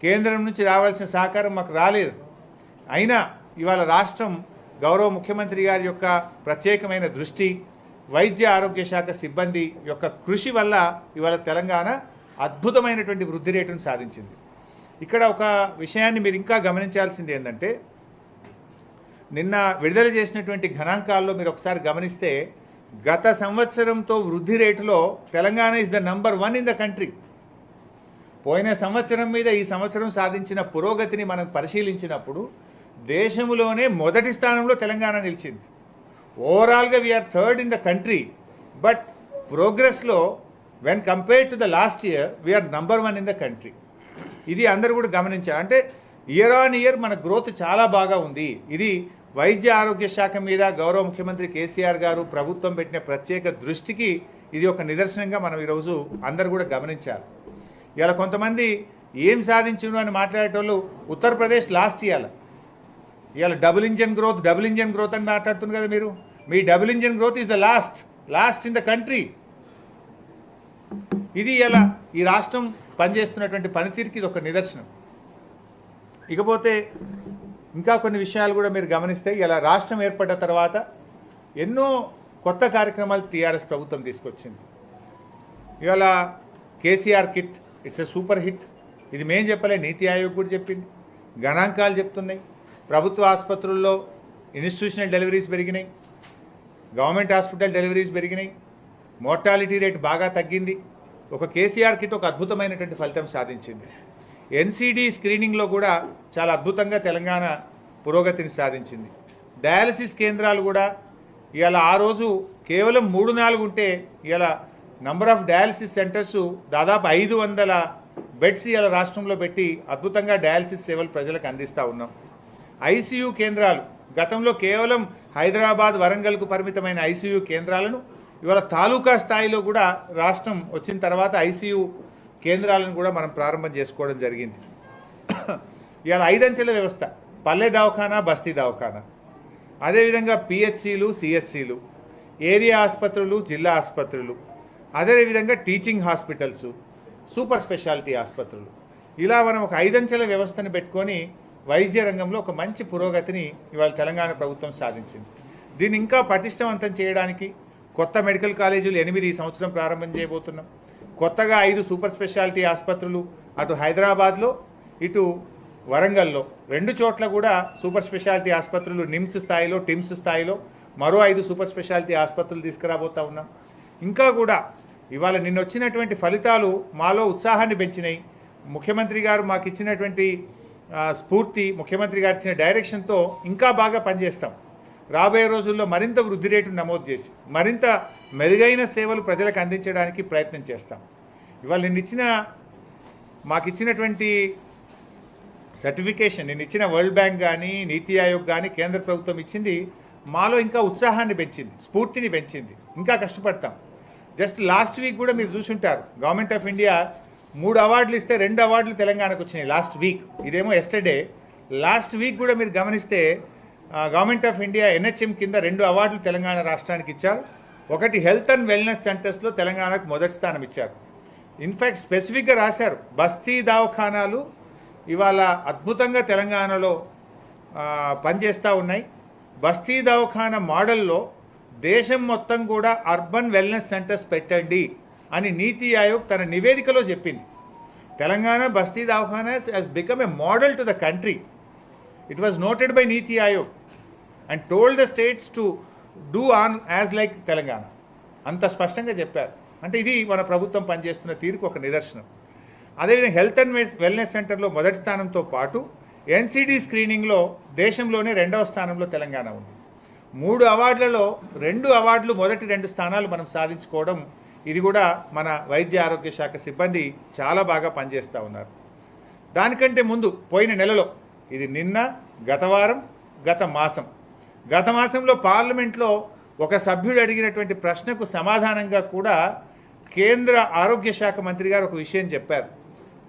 కేంద్రం నుంచి రావాల్సిన సహకారం మాకు రాలేదు. అయినా ఇవాళ రాష్ట్రం గౌరవ ముఖ్యమంత్రి గారి యొక్క ప్రత్యేకమైన దృష్టి, వైద్య ఆరోగ్య శాఖ సిబ్బంది యొక్క కృషి వల్ల ఇవాళ తెలంగాణ అద్భుతమైనటువంటి వృద్ధి రేటును సాధించింది. ఇక్కడ ఒక విషయాన్ని మీరు ఇంకా గమనించాల్సింది ఏంటంటే, నిన్న విడుదల చేసినటువంటి గణాంకాల్లో మీరు ఒకసారి గమనిస్తే గత సంవత్సరంతో వృద్ధి రేటులో Telangana is the number 1 in the country. పోయిన సంవత్సరం మీద ఈ సంవత్సరం సాధించిన పురోగతిని మనం పరిశీలించినప్పుడు దేశంలోనే మొదటి స్థానంలో తెలంగాణ నిలిచింది. ఓవరాల్గా we are 3rd in the country, but ప్రోగ్రెస్లో when compared to the last year we are number 1 in the country. ఇది అందరూ కూడా గమనించారు. అంటే ఇయర్ ఆన్ ఇయర్ మన గ్రోత్ చాలా బాగా ఉంది. ఇది వైద్య ఆరోగ్య శాఖ మీద గౌరవ ముఖ్యమంత్రి కేసీఆర్ గారు ప్రభుత్వం పెట్టిన ప్రత్యేక దృష్టికి ఇది ఒక నిదర్శనంగా మనం ఈరోజు అందరూ కూడా గమనించాలి. ఇలా కొంతమంది ఏం సాధించను అని మాట్లాడేటోళ్ళు ఉత్తరప్రదేశ్ లాస్ట్ ఇవాళ డబుల్ ఇంజన్ గ్రోత్ అని మాట్లాడుతున్నారు కదా మీరు. మీ double engine growth is the last in the country. ఇది ఇలా ఈ రాష్ట్రం పనిచేస్తున్నటువంటి పనితీరుకి ఇది ఒక నిదర్శనం. ఇకపోతే ఇంకా కొన్ని విషయాలు కూడా మీరు గమనిస్తే ఇలా రాష్ట్రం ఏర్పడ్డ తర్వాత ఎన్నో కొత్త కార్యక్రమాలు టీఆర్ఎస్ ప్రభుత్వం తీసుకొచ్చింది. ఇవాళ KCR kit it's a super hit. ఇది మేం చెప్పలే, నీతి ఆయోగ్ కూడా చెప్పింది. గణాంకాలు చెప్తున్నాయి. ప్రభుత్వ ఆసుపత్రుల్లో ఇన్స్టిట్యూషనల్ డెలివరీస్ పెరిగినాయి, గవర్నమెంట్ హాస్పిటల్ డెలివరీస్ పెరిగినాయి, మోర్టాలిటీ రేట్ బాగా తగ్గింది. ఒక కేసీఆర్ కిట్ ఒక అద్భుతమైనటువంటి ఫలితం సాధించింది. ఎన్సీడీ స్క్రీనింగ్లో కూడా చాలా అద్భుతంగా తెలంగాణ పురోగతిని సాధించింది. డయాలసిస్ కేంద్రాలు కూడా ఇవాళ ఆ రోజు కేవలం 3-4 ఉంటే ఇవాళ నంబర్ ఆఫ్ డయాలసిస్ సెంటర్స్ దాదాపు 500 బెడ్స్ ఇవాళ రాష్ట్రంలో పెట్టి అద్భుతంగా డయాలసిస్ సేవలు ప్రజలకు అందిస్తూ ఉన్నాం. ఐసీయూ కేంద్రాలు గతంలో కేవలం హైదరాబాద్ వరంగల్కు పరిమితమైన ఐసీయూ కేంద్రాలను ఇవాళ తాలూకా స్థాయిలో కూడా రాష్ట్రం వచ్చిన తర్వాత ఐసీయూ కేంద్రాలను కూడా మనం ప్రారంభం చేసుకోవడం జరిగింది. ఇవాళ 5 అంచెల వ్యవస్థ, పల్లె దవాఖానా, బస్తీ దవాఖానా, అదేవిధంగా పిహెచ్సిలు, సిహెచ్సిలు, ఏరియా ఆసుపత్రులు, జిల్లా ఆసుపత్రులు, అదేవిధంగా టీచింగ్ హాస్పిటల్స్, సూపర్ స్పెషాలిటీ ఆసుపత్రులు, ఇలా మనం ఒక 5 అంచెల వ్యవస్థను పెట్టుకొని వైద్య రంగంలో ఒక మంచి పురోగతిని ఇవాళ తెలంగాణ ప్రభుత్వం సాధించింది. దీన్ని ఇంకా పటిష్టవంతం చేయడానికి కొత్త మెడికల్ కాలేజీలు 8 ఈ సంవత్సరం ప్రారంభం చేయబోతున్నాం. కొత్తగా 5 సూపర్ స్పెషాలిటీ ఆసుపత్రులు అటు హైదరాబాద్లో ఇటు వరంగల్లో 2 చోట్ల కూడా సూపర్ స్పెషాలిటీ ఆసుపత్రులు నిమ్స్ స్థాయిలో, టిమ్స్ స్థాయిలో మరో 5 సూపర్ స్పెషాలిటీ ఆసుపత్రులు తీసుకురాబోతా ఉన్నాం. ఇంకా కూడా ఇవాళ నిన్న వచ్చినటువంటి ఫలితాలు మాలో ఉత్సాహాన్ని పెంచినాయి. ముఖ్యమంత్రి గారు మాకు ఇచ్చినటువంటి స్ఫూర్తి, ముఖ్యమంత్రి గారు ఇచ్చిన డైరెక్షన్తో ఇంకా బాగా పనిచేస్తాం. రాబోయే రోజుల్లో మరింత వృద్ధి రేటును నమోదు చేసి మరింత మెరుగైన సేవలు ప్రజలకు అందించడానికి ప్రయత్నం చేస్తాం. ఇవాళ మాకు ఇచ్చినటువంటి సర్టిఫికేషన్, నేను ఇచ్చిన వరల్డ్ బ్యాంక్ కానీ, నీతి ఆయోగ్ కానీ, కేంద్ర ప్రభుత్వం ఇచ్చింది మాలో ఇంకా ఉత్సాహాన్ని పెంచింది, స్ఫూర్తిని పెంచింది. ఇంకా కష్టపడతాం. జస్ట్ లాస్ట్ వీక్ కూడా మీరు చూసుంటారు, గవర్నమెంట్ ఆఫ్ ఇండియా 3 అవార్డులు ఇస్తే 2 అవార్డులు తెలంగాణకు వచ్చినాయి లాస్ట్ వీక్. ఇదేమో ఎస్టర్డే. లాస్ట్ వీక్ కూడా మీరు గమనిస్తే గవర్నమెంట్ ఆఫ్ ఇండియా NHM కింద 2 అవార్డులు తెలంగాణ రాష్ట్రానికి ఇచ్చారు. ఒకటి హెల్త్ అండ్ వెల్నెస్ సెంటర్స్లో తెలంగాణకు మొదటి స్థానం ఇచ్చారు. ఇన్ఫ్యాక్ట్ స్పెసిఫిక్గా రాశారు, బస్తీ దవాఖానాలు ఇవాళ అద్భుతంగా తెలంగాణలో పనిచేస్తూ ఉన్నాయి. బస్తీ దవాఖానా మోడల్లో దేశం మొత్తం కూడా అర్బన్ వెల్నెస్ సెంటర్స్ పెట్టండి అని నీతి ఆయోగ్ తన నివేదికలో చెప్పింది. తెలంగాణ బస్తీ దవాఖానా has become a model to the country. It was noted by Niti Ayog and told the states to do on as like Telangana. అంత స్పష్టంగా చెప్పారు. అంటే ఇది మన ప్రభుత్వం పనిచేస్తున్న తీరుకు ఒక నిదర్శనం. అదేవిధంగా హెల్త్ అండ్ వెల్నెస్ సెంటర్లో మొదటి స్థానంతో పాటు NCD స్క్రీనింగ్లో దేశంలోనే 2వ స్థానంలో తెలంగాణ ఉంది. 3 అవార్డులలో 2 అవార్డులు, మొదటి 2 స్థానాలు మనం సాధించుకోవడం, ఇది కూడా మన వైద్య ఆరోగ్య శాఖ సిబ్బంది చాలా బాగా పనిచేస్తూ ఉన్నారు. దానికంటే ముందు పోయిన నెలలో, ఇది నిన్న, గత వారం, గత మాసంలో పార్లమెంట్లో ఒక సభ్యుడు అడిగినటువంటి ప్రశ్నకు సమాధానంగా కూడా కేంద్ర ఆరోగ్య శాఖ మంత్రి గారు ఒక విషయం చెప్పారు.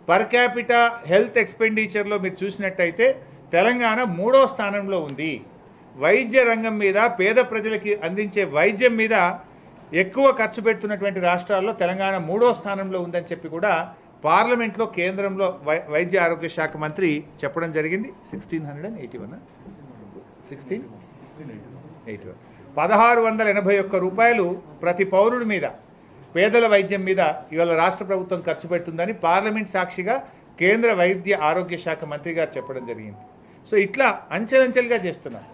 పర్ క్యాపిటా హెల్త్ ఎక్స్పెండిచర్లో మీరు చూసినట్టయితే తెలంగాణ 3వ స్థానంలో ఉంది. వైద్య రంగం మీద, పేద ప్రజలకి అందించే వైద్యం మీద ఎక్కువ ఖర్చు పెడుతున్నటువంటి రాష్ట్రాల్లో తెలంగాణ 3వ స్థానంలో ఉందని చెప్పి కూడా పార్లమెంట్లో కేంద్రంలో వైద్య ఆరోగ్య శాఖ మంత్రి చెప్పడం జరిగింది. 1681 రూపాయలు ప్రతి పౌరుడి మీద, పేదల వైద్యం మీద ఇవాళ రాష్ట్ర ప్రభుత్వం ఖర్చు పెడుతుందని పార్లమెంట్ సాక్షిగా కేంద్ర వైద్య ఆరోగ్య శాఖ మంత్రి గారు చెప్పడం జరిగింది. సో ఇట్లా అంచెలంచెలుగా చేస్తున్నాం.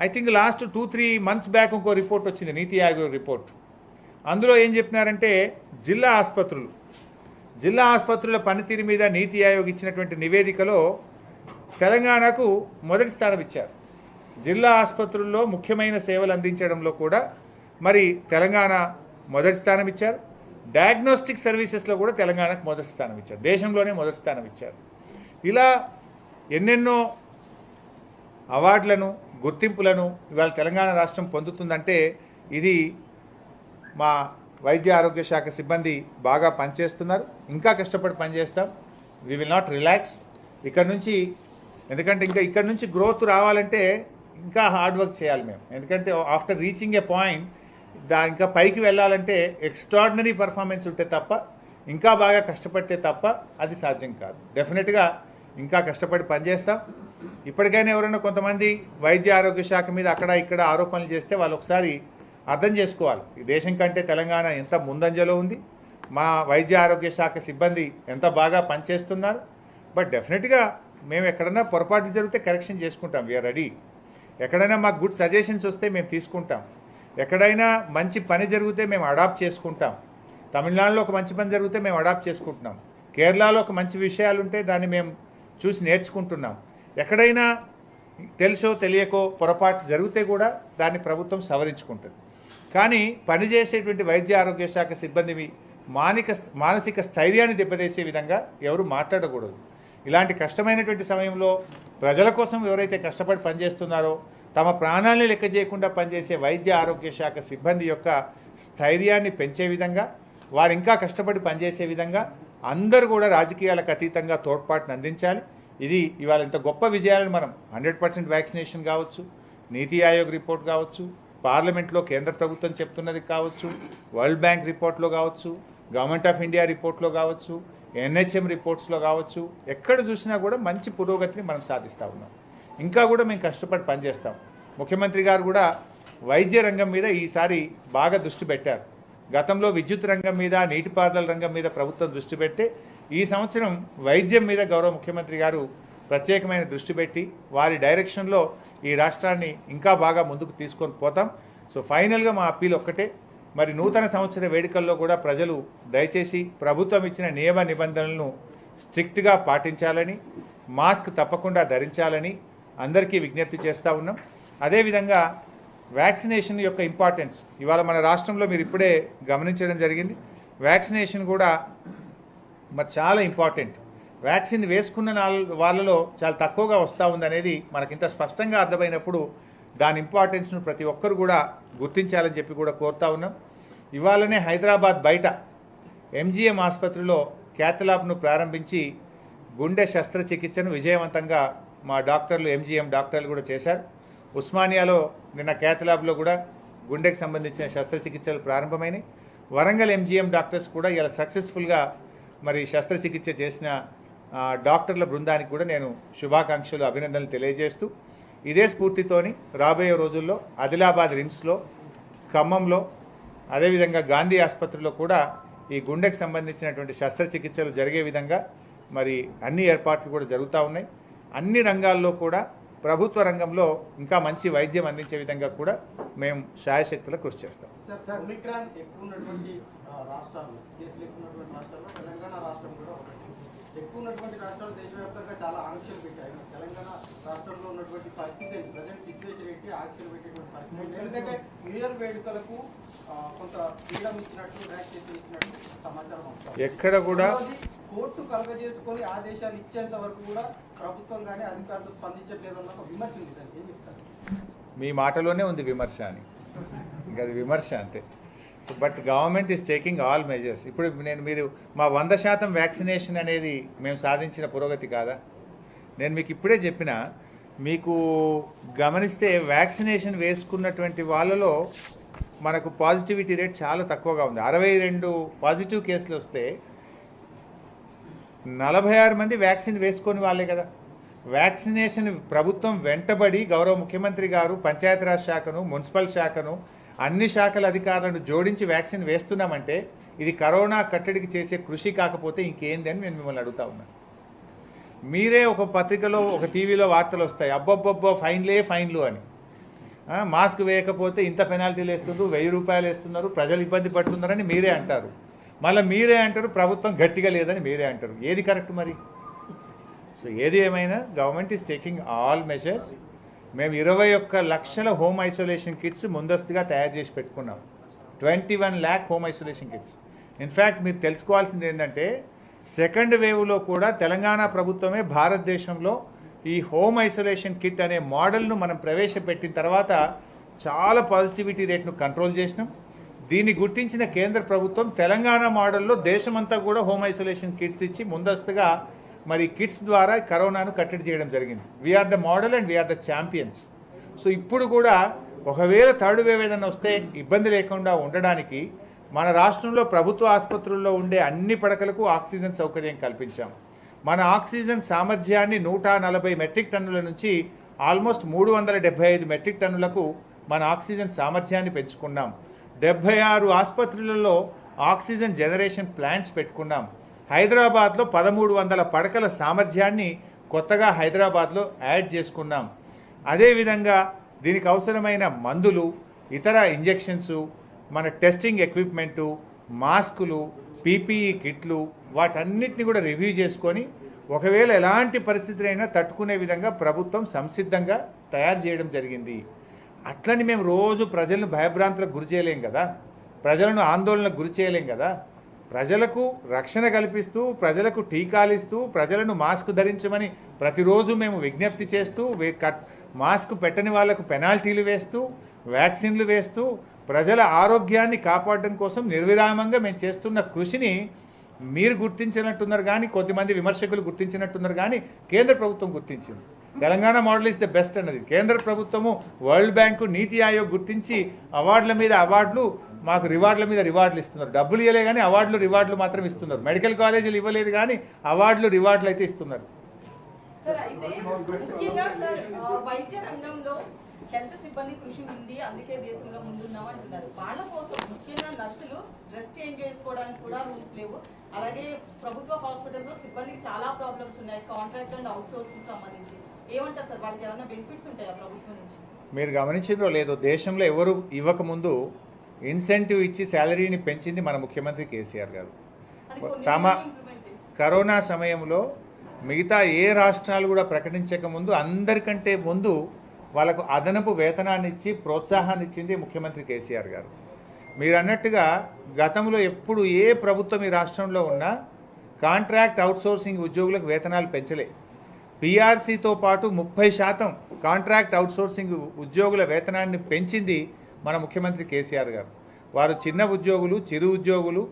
I think last 2-3 months back ఇంకో రిపోర్ట్ వచ్చింది, నీతి ఆయోగ్ రిపోర్ట్. అందులో ఏం చెప్పినారంటే జిల్లా ఆసుపత్రుల పనితీరు మీద నీతి ఆయోగ్ ఇచ్చినటువంటి నివేదికలో తెలంగాణకు మొదటి స్థానం ఇచ్చారు. జిల్లా ఆసుపత్రుల్లో ముఖ్యమైన సేవలు అందించడంలో కూడా మరి తెలంగాణ మొదటి స్థానం ఇచ్చారు. డయాగ్నోస్టిక్ సర్వీసెస్లో కూడా తెలంగాణకు మొదటి స్థానం ఇచ్చారు, దేశంలోనే మొదటి స్థానం ఇచ్చారు. ఇలా ఎన్నెన్నో అవార్డులను, గుర్తింపులను ఇవాళ తెలంగాణ రాష్ట్రం పొందుతుందంటే ఇది మా వైద్య ఆరోగ్య శాఖ సిబ్బంది బాగా పనిచేస్తున్నారు. ఇంకా కష్టపడి పనిచేస్తాం. We will not relax. ఎందుకంటే ఇక్కడ నుంచి గ్రోత్ రావాలంటే ఇంకా హార్డ్ వర్క్ చేయాలి మేము. ఎందుకంటే ఆఫ్టర్ రీచింగ్ ఏ పాయింట్ ఇంకా పైకి వెళ్ళాలంటే ఎక్స్ట్రాడినరీ పర్ఫార్మెన్స్ ఉంటే తప్ప, ఇంకా బాగా కష్టపడితే తప్ప అది సాధ్యం కాదు. డెఫినెట్గా ఇంకా కష్టపడి పనిచేస్తాం. ఇప్పటికైనా ఎవరైనా కొంతమంది వైద్య ఆరోగ్య శాఖ మీద అక్కడ ఇక్కడ ఆరోపణలు చేస్తే వాళ్ళు ఒకసారి అర్థం చేసుకోవాలి, ఈ దేశం కంటే తెలంగాణ ఎంత ముందంజలో ఉంది, మా వైద్య ఆరోగ్య శాఖ సిబ్బంది ఎంత బాగా పనిచేస్తున్నారు. బట్ డెఫినెట్గా మేము ఎక్కడైనా పొరపాటు జరిగితే కరెక్షన్ చేసుకుంటాం. We're ready. ఎక్కడైనా మాకు గుడ్ సజెషన్స్ వస్తే మేము తీసుకుంటాం. ఎక్కడైనా మంచి పని జరిగితే మేము అడాప్ట్ చేసుకుంటాం. తమిళనాడులో ఒక మంచి పని జరిగితే మేము అడాప్ట్ చేసుకుంటున్నాం. కేరళలో ఒక మంచి విషయాలు ఉంటే దాన్ని మేము చూసి నేర్చుకుంటున్నాం. ఎక్కడైనా తెలుసో తెలియకో పొరపాటు జరిగితే కూడా దాన్ని ప్రభుత్వం సవరించుకుంటుంది. కానీ పనిచేసేటువంటి వైద్య ఆరోగ్య శాఖ సిబ్బంది మానసిక స్థైర్యాన్ని దెబ్బతీసే విధంగా ఎవరు మాట్లాడకూడదు. ఇలాంటి కష్టమైనటువంటి సమయంలో ప్రజల కోసం ఎవరైతే కష్టపడి పనిచేస్తున్నారో తమ ప్రాణాలను లెక్క చేయకుండా పనిచేసే వైద్య ఆరోగ్య శాఖ సిబ్బంది యొక్క స్థైర్యాన్ని పెంచే విధంగా, వారు ఇంకా కష్టపడి పనిచేసే విధంగా అందరూ కూడా రాజకీయాలకు అతీతంగా తోడ్పాటును అందించాలి. ఇది ఇవాళ ఇంత గొప్ప విజయాలను మనం 100% వ్యాక్సినేషన్ కావచ్చు, నీతి ఆయోగ్ రిపోర్ట్ కావచ్చు, పార్లమెంట్లో కేంద్ర ప్రభుత్వం చెప్తున్నది కావచ్చు, వరల్డ్ బ్యాంక్ రిపోర్ట్లో కావచ్చు, గవర్నమెంట్ ఆఫ్ ఇండియా రిపోర్ట్లో కావచ్చు, NHM రిపోర్ట్స్లో కావచ్చు, ఎక్కడ చూసినా కూడా మంచి పురోగతిని మనం సాధిస్తూ ఉన్నాం. ఇంకా కూడా మేము కష్టపడి పనిచేస్తాం. ముఖ్యమంత్రి గారు కూడా వైద్య రంగం మీద ఈసారి బాగా దృష్టి పెట్టారు. గతంలో విద్యుత్ రంగం మీద, నీటిపారుదల రంగం మీద ప్రభుత్వం దృష్టి పెడితే ఈ సంవత్సరం వైద్యం మీద గౌరవ ముఖ్యమంత్రి గారు ప్రత్యేకమైన దృష్టి పెట్టి వారి డైరెక్షన్లో ఈ రాష్ట్రాన్ని ఇంకా బాగా ముందుకు తీసుకొని పోతాం. సో ఫైనల్గా మా అప్పీల్ ఒక్కటే, మరి నూతన సంవత్సర వేడుకల్లో కూడా ప్రజలు దయచేసి ప్రభుత్వం ఇచ్చిన నియమ నిబంధనలను స్ట్రిక్ట్గా పాటించాలని, మాస్క్ తప్పకుండా ధరించాలని అందరికీ విజ్ఞప్తి చేస్తూ ఉన్నాం. అదేవిధంగా వ్యాక్సినేషన్ యొక్క ఇంపార్టెన్స్ ఇవాళ మన రాష్ట్రంలో మీరు ఇప్పుడే గమనించడం జరిగింది. వ్యాక్సినేషన్ కూడా మరి చాలా ఇంపార్టెంట్. వ్యాక్సిన్ వేసుకున్న వాళ్ళలో చాలా తక్కువగా వస్తూ ఉందనేది మనకింత స్పష్టంగా అర్థమైనప్పుడు దాని ఇంపార్టెన్స్ను ప్రతి ఒక్కరు కూడా గుర్తించాలని చెప్పి కూడా కోరుతా ఉన్నాం. ఇవాళనే హైదరాబాద్ బయట MGM ఆసుపత్రిలో క్యాథ్లాబ్ను ప్రారంభించి గుండె శస్త్రచికిత్సను విజయవంతంగా మా డాక్టర్లు, MGM డాక్టర్లు కూడా చేశారు. ఉస్మానియాలో నిన్న క్యాథ్లాబ్లో కూడా గుండెకి సంబంధించిన శస్త్రచికిత్సలు ప్రారంభమైనాయి. వరంగల్ MGM డాక్టర్స్ కూడా ఇలా సక్సెస్ఫుల్గా మరి శస్త్రచికిత్స చేసిన డాక్టర్ల బృందానికి కూడా నేను శుభాకాంక్షలు, అభినందనలు తెలియజేస్తూ ఇదే స్ఫూర్తితోని రాబోయే రోజుల్లో ఆదిలాబాద్ రిమ్స్లో, ఖమ్మంలో, అదేవిధంగా గాంధీ ఆసుపత్రిలో కూడా ఈ గుండెకి సంబంధించినటువంటి శస్త్రచికిత్సలు జరిగే విధంగా మరి అన్ని ఏర్పాట్లు కూడా జరుగుతూ ఉన్నాయి. అన్ని రంగాల్లో కూడా ప్రభుత్వ రంగంలో ఇంకా మంచి వైద్యం అందించే విధంగా కూడా మేము శాయశక్తుల కృషి చేస్తాం.
ఒమిక్రాన్ ఎక్కువ ఉన్నటువంటి రాష్ట్రాల్లో, కేసులు ఎక్కువ ఉన్నటువంటి రాష్ట్రాల్లో తెలంగాణ రాష్ట్రం కూడా ఒకటి. ఎక్కువ ఉన్నటువంటి రాష్ట్రాలు దేశవ్యాప్తంగా చాలా ఆంక్షలు పెట్టాయి. తెలంగాణ రాష్ట్రంలో ఉన్నటువంటి పరిస్థితి, ప్రజెంట్ సిచ్యువేషన్ ఏంటి, ఆంక్షలు పెట్టేటువంటి పరిస్థితి. ఎందుకంటే న్యూ ఇయర్ వేడుకలకు కొంత ఫ్రీడమ్ ఇచ్చినట్టు, రిలాక్సేషన్ ఇచ్చినట్టు సమాచారం వస్తుంది.
ఎక్కడ కూడా
కోర్టు కలగజేసుకొని ఆదేశాలు ఇచ్చేంత వరకు కూడా ప్రభుత్వం కానీ అధికారులు స్పందించట్లేదన్న ఒక విమర్శ ఉంది. సార్ ఏం చెప్తారు?
మీ మాటలోనే ఉంది విమర్శ అని, ఇంకా అది విమర్శ అంతే. So but government is taking all measures. ఇప్పుడు మీరు మా 100% వ్యాక్సినేషన్ అనేది మేము సాధించిన పురోగతి కాదా? నేను మీకు ఇప్పుడే చెప్పిన, మీకు గమనిస్తే వ్యాక్సినేషన్ వేసుకున్నటువంటి వాళ్ళలో మనకు పాజిటివిటీ రేట్ చాలా తక్కువగా ఉంది. 62 పాజిటివ్ కేసులు వస్తే 46 మంది వ్యాక్సిన్ వేసుకొని వాళ్ళే కదా. వ్యాక్సినేషన్ ప్రభుత్వం వెంటబడి గౌరవ ముఖ్యమంత్రి గారు పంచాయతీరాజ్ శాఖను, మున్సిపల్ శాఖను, అన్ని శాఖల అధికారులను జోడించి వ్యాక్సిన్ వేస్తున్నామంటే ఇది కరోనా కట్టడికి చేసే కృషి కాకపోతే ఇంకేంది అని నేను మిమ్మల్ని అడుగుతా ఉన్నాను. మీరే ఒక పత్రికలో, ఒక టీవీలో వార్తలు వస్తాయి, అబ్బబ్బబ్బో ఫైన్లు అని. మాస్క్ వేయకపోతే ఇంత పెనాల్టీలు వేస్తున్నారు, 1000 రూపాయలు వేస్తున్నారు, ప్రజలు ఇబ్బంది పడుతున్నారని మీరే అంటారు. మళ్ళీ మీరే అంటారు ప్రభుత్వం గట్టిగా లేదని మీరే అంటారు. ఏది కరెక్ట్ మరి? సో ఏది ఏమైనా government is taking all measures. మేము 21 లక్షల హోమ్ ఐసోలేషన్ కిట్స్ ముందస్తుగా తయారు చేసి పెట్టుకున్నాం. 21 lakh home isolation kits. In fact మీరు తెలుసుకోవాల్సింది ఏంటంటే సెకండ్ వేవ్లో కూడా తెలంగాణ ప్రభుత్వమే భారతదేశంలో ఈ హోమ్ ఐసోలేషన్ కిట్ అనే మోడల్ను మనం ప్రవేశపెట్టిన తర్వాత చాలా పాజిటివిటీ రేట్ను కంట్రోల్ చేసినాం. దీన్ని గుర్తించిన కేంద్ర ప్రభుత్వం తెలంగాణ మోడల్లో దేశమంతా కూడా హోమ్ ఐసోలేషన్ కిట్స్ ఇచ్చి ముందస్తుగా మరి కిట్స్ ద్వారా కరోనాను కట్టడి చేయడం జరిగింది. We're the model and we're the champions. So ఇప్పుడు కూడా ఒకవేళ థర్డ్ వేవ్ ఏదైనా వస్తే ఇబ్బంది లేకుండా ఉండడానికి మన రాష్ట్రంలో ప్రభుత్వ ఆసుపత్రుల్లో ఉండే అన్ని పడకలకు ఆక్సిజన్ సౌకర్యం కల్పించాం. మన ఆక్సిజన్ సామర్థ్యాన్ని 140 మెట్రిక్ టన్నుల నుంచి ఆల్మోస్ట్ 375 మెట్రిక్ టన్నులకు మన ఆక్సిజన్ సామర్థ్యాన్ని పెంచుకున్నాం. 76 ఆసుపత్రులలో ఆక్సిజన్ జనరేషన్ ప్లాంట్స్ పెట్టుకున్నాం. హైదరాబాద్లో 1300 పడకల సామర్థ్యాన్ని కొత్తగా హైదరాబాద్లో యాడ్ చేసుకున్నాం. అదేవిధంగా దీనికి అవసరమైన మందులు, ఇతర ఇంజెక్షన్స్, మన టెస్టింగ్ ఎక్విప్మెంటు, మాస్కులు, PPE కిట్లు, వాటన్నిటిని కూడా రివ్యూ చేసుకొని ఒకవేళ ఎలాంటి పరిస్థితులైనా తట్టుకునే విధంగా ప్రభుత్వం సంసిద్ధంగా తయారు చేయడం జరిగింది. అట్లని మేము రోజు ప్రజలను భయభ్రాంతులకు గురి చేయలేం కదా, ప్రజలను ఆందోళనకు గురి చేయలేం కదా. ప్రజలకు రక్షణ కల్పిస్తూ, ప్రజలకు టీకాలు ఇస్తూ, ప్రజలను మాస్క్ ధరించమని ప్రతిరోజు మేము విజ్ఞప్తి చేస్తూ, మాస్క్ పెట్టని వాళ్లకు పెనాల్టీలు వేస్తూ, వ్యాక్సిన్లు వేస్తూ, ప్రజల ఆరోగ్యాన్ని కాపాడడం కోసం నిర్విరామంగా మేము చేస్తున్న కృషిని మీరు గుర్తించినట్టున్నారు కానీ, కొద్దిమంది విమర్శకులు గుర్తించినట్టున్నారు కానీ కేంద్ర ప్రభుత్వం గుర్తించింది. Telangana model is the best అన్నది కేంద్ర ప్రభుత్వము, వరల్డ్ బ్యాంకు, నీతి ఆయోగ్ గుర్తించి అవార్డుల మీద అవార్డులు, మాకు రివార్డుల మీద రివార్డులు ఇస్తున్నారు. డబ్బులు ఇవ్వలే కానీ అవార్డులు రివార్డులు మాత్రం ఇస్తున్నారు. మెడికల్ కాలేజీలు ఇవ్వలేదు కానీ అవార్డులు రివార్డులు అయితే ఇస్తున్నారు.
సార్ అయితే ముఖ్యంగా సార్ వైద్య రంగంలో హెల్త్ సిబ్బంది కృషి ఉంది, అందుకే దేశంలో ముందున్నాం అంటున్నారు. వాళ్ళ కోసం ముఖ్యంగా నర్సులు డ్రెస్ చేంజ్ చేసుకోవడానికి కూడా రూల్స్ లేవు. అలాగే ప్రభుత్వ హాస్పిటల్లో సిబ్బందికి చాలా ప్రాబ్లమ్స్ ఉన్నాయి, కాంట్రాక్ట్ అండ్ అవుట్ సోర్సింగ్ సంబంధించి. ఏమంటారు సార్, వాళ్ళకి ఏమైనా బెనిఫిట్స్ ఉంటాయా ప్రభుత్వం నుంచి?
మీరు గమనించారో లేదో, దేశంలో ఎవరు ఇవ్వకముందు ఇన్సెంటివ్ ఇచ్చి శాలరీని పెంచింది మన ముఖ్యమంత్రి కేసీఆర్ గారు. తమ కరోనా సమయంలో మిగతా ఏ రాష్ట్రాలు కూడా ప్రకటించక ముందు అందరికంటే ముందు వాళ్ళకు అదనపు వేతనాన్ని ఇచ్చి ప్రోత్సాహాన్ని ఇచ్చింది ముఖ్యమంత్రి కేసీఆర్ గారు. మీరు అన్నట్టుగా గతంలో ఎప్పుడు ఏ ప్రభుత్వం ఈ రాష్ట్రంలో ఉన్నా కాంట్రాక్ట్ అవుట్సోర్సింగ్ ఉద్యోగులకు వేతనాలు పెంచలే. పీఆర్సీతో పాటు 30% కాంట్రాక్ట్ అవుట్సోర్సింగ్ ఉద్యోగుల వేతనాన్ని పెంచింది మన ముఖ్యమంత్రి కేసీఆర్ గారు. వారు చిన్న ఉద్యోగులు, చిరు ఉద్యోగులు,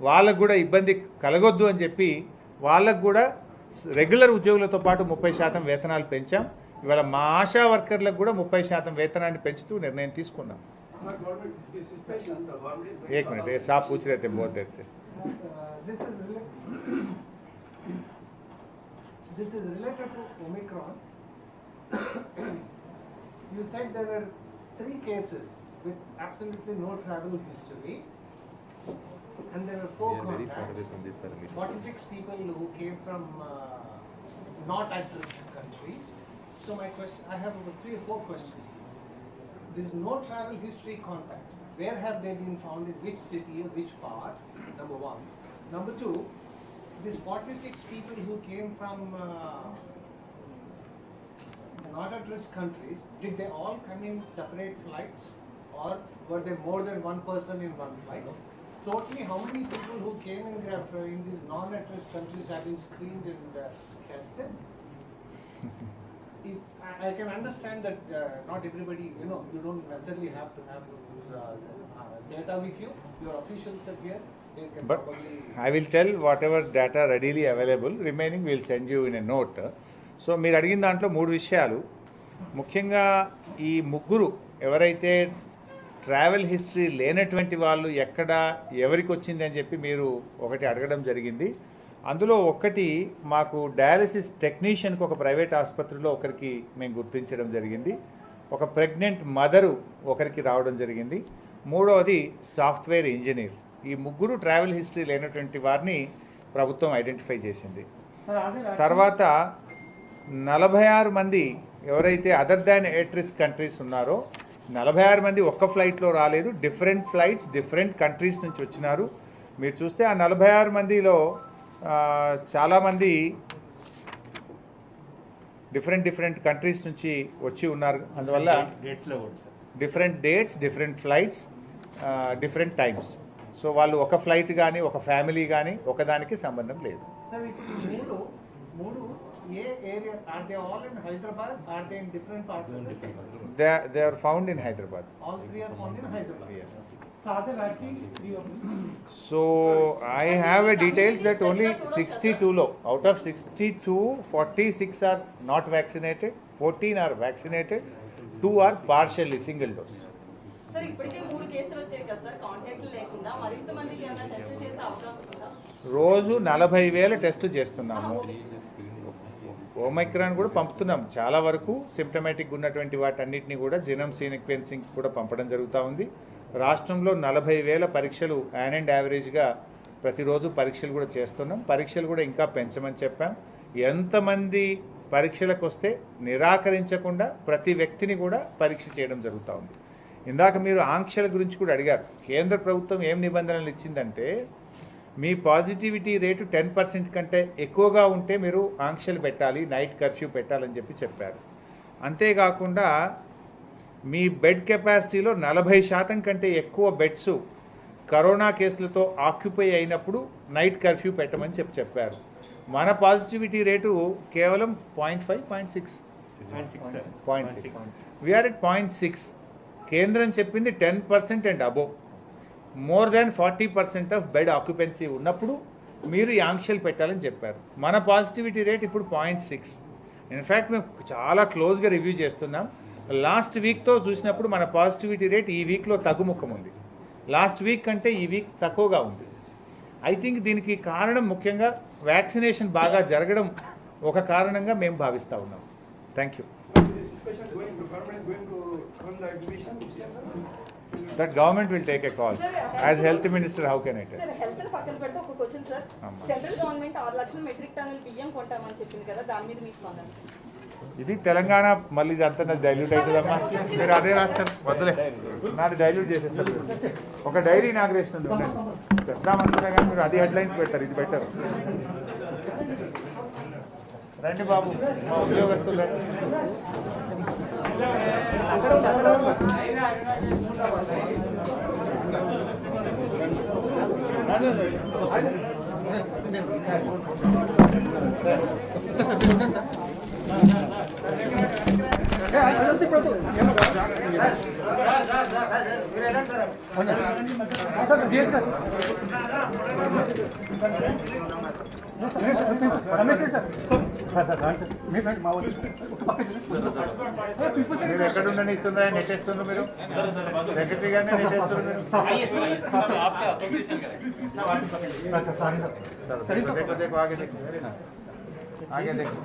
వాళ్ళకు కూడా ఇబ్బంది కలగొద్దు అని చెప్పి వాళ్ళకు కూడా రెగ్యులర్ ఉద్యోగులతో పాటు 30% వేతనాలు పెంచాం. ఇవాళ మా ఆశా వర్కర్లకు కూడా 30% వేతనాన్ని పెంచుతూ నిర్ణయం తీసుకున్నాం. एक मिनट, ये साहब पूछ रहे थे बहुत देर से.
This is related to Omicron. You said there were 3 cases with absolutely no travel history, and there were 4 contacts. 46 people who came from not at-risk countries. So my question, I have 3 or 4 questions. There is no travel history contacts. Where have they been found, in which city or which part? Number 1. Number 2, these 46 people who came from not at risk countries, did they all come in separate flights, or were there more than one person in one flight? Totally, how many people who came in these non at risk countries have been screened and tested? If I can understand that not everybody, you don't necessarily have to have data with you. Your officials are here. They can
But
probably.
I will tell whatever data readily available. Remaining we will send you in a note. So మీరు అడిగిన దాంట్లో 3 విషయాలు. ముఖ్యంగా ఈ ముగ్గురు ఎవరైతే travel history లేనటువంటి వాళ్ళు ఎక్కడ ఎవరికి వచ్చింది అని చెప్పి మీరు ఒకటి అడగడం జరిగింది. అందులో ఒకటి మాకు డయాలసిస్ టెక్నీషియన్కి ఒక ప్రైవేట్ ఆసుపత్రిలో ఒకరికి మేము గుర్తించడం జరిగింది. ఒక ప్రెగ్నెంట్ మదరు ఒకరికి రావడం జరిగింది. మూడవది సాఫ్ట్వేర్ ఇంజనీర్. ఈ ముగ్గురు ట్రావెల్ హిస్టరీ లేనటువంటి వారిని ప్రభుత్వం ఐడెంటిఫై చేసింది. తర్వాత 46 మంది ఎవరైతే other than at risk countries ఉన్నారో 46 మంది ఒక్క ఫ్లైట్లో రాలేదు, డిఫరెంట్ ఫ్లైట్స్ డిఫరెంట్ కంట్రీస్ నుంచి వచ్చినారు. మీరు చూస్తే ఆ 46 మందిలో చాలామంది డిఫరెంట్ కంట్రీస్ నుంచి వచ్చి ఉన్నారు. అందువల్ల different dates, different flights, different times. So వాళ్ళు ఒక ఫ్లైట్ కానీ ఒక ఫ్యామిలీ కానీ ఒకదానికి సంబంధం లేదు.
Sir, ఇప్పుడు మూడు ఏ area? Are they all in Hyderabad? Are they in different parts of the state?
They are found in Hyderabad.
All 3 are found in Hyderabad.
Yes.
So are they vaccines?
So I have a details that only 62 out of 62, 46 are not vaccinated, 14 are vaccinated, 2 are partially single dose.
Sir ఇప్పటికే 3 కేసులు వచ్చాయి కదా sir, contact లేకుండా మరింత మందికి ఏమైనా test చేసే అవకాశం ఉందా?
రోజు 40,000 టెస్ట్ చేస్తున్నాము. ఓమైక్రాన్ కూడా పంపుతున్నాం. చాలా వరకు సిమ్టమాటిక్ ఉన్నటువంటి వాటన్నిటిని కూడా జీనోమ్ సీక్వెన్సింగ్ కూడా పంపడం జరుగుతూ ఉంది. రాష్ట్రంలో 40,000 పరీక్షలు యాన్ అండ్ యావరేజ్గా ప్రతిరోజు పరీక్షలు కూడా చేస్తున్నాం. పరీక్షలు కూడా ఇంకా పెంచమని చెప్పాం. ఎంతమంది పరీక్షలకు వస్తే నిరాకరించకుండా ప్రతి వ్యక్తిని కూడా పరీక్ష చేయడం జరుగుతూ ఉంది. ఇందాక మీరు ఆంక్షల గురించి కూడా అడిగారు. కేంద్ర ప్రభుత్వం ఏం నిబంధనలు ఇచ్చిందంటే మీ పాజిటివిటీ రేటు 10% కంటే ఎక్కువగా ఉంటే మీరు ఆంక్షలు పెట్టాలి, నైట్ కర్ఫ్యూ పెట్టాలని చెప్పి చెప్పారు. అంతేకాకుండా మీ బెడ్ కెపాసిటీలో 40% కంటే ఎక్కువ బెడ్స్ కరోనా కేసులతో ఆక్యుపై అయినప్పుడు నైట్ కర్ఫ్యూ పెట్టమని చెప్పారు. మన పాజిటివిటీ రేటు కేవలం 0.5, 0.6. We're at 0.6. కేంద్రం చెప్పింది 10% and above. More than 40% of bed occupancy ఉన్నప్పుడు మీరు ఈ ఆంక్షలు పెట్టాలని చెప్పారు. మన పాజిటివిటీ రేట్ ఇప్పుడు 0.6. ఇన్ఫ్యాక్ట్ మేము చాలా క్లోజ్గా రివ్యూ చేస్తున్నాం. లాస్ట్ వీక్తో చూసినప్పుడు మన పాజిటివిటీ రేట్ ఈ వీక్లో తగ్గుముఖం ఉంది. లాస్ట్ వీక్ కంటే ఈ వీక్ తక్కువగా ఉంది. ఐ థింక్ దీనికి కారణం ముఖ్యంగా వ్యాక్సినేషన్ బాగా జరగడం ఒక కారణంగా మేము భావిస్తూ ఉన్నాం. Thank you. That government will take a call. As health minister, how can I tell?
Sir health పక్కన పెడితే ఒక క్వశ్చన్ సార్, సెంట్రల్ గవర్నమెంట్ 6 లక్షల మెట్రిక్ టన్నుల బియ్యం కొంటామని చెప్పింది కదా, దాని మీద మీ స్పందన?
ఇది తెలంగాణ మళ్ళీ అంతా డైల్యూట్ అవుతుందమ్మా. మీరు అదే రాస్తారు, వద్దులే, నాది డైల్యూట్ చేసేస్తారు. ఒక డైరీ ఇనాగ్రేషన్ ఉంది, ఉండండి చెప్దామనుకున్నా కానీ మీరు అది హెడ్లైన్స్ పెట్టారు, ఇది పెట్టారు. రండి బాబు, మా ఉద్యోగస్తులు మీరు ఎక్కడ ఉండని ఇస్తుందా, నెట్టేస్తున్నారు మీరు సెక్రటరీ గారిని నెట్టేస్తున్నారు మీరు. देखो देखो आगे देखो, आगे देखो.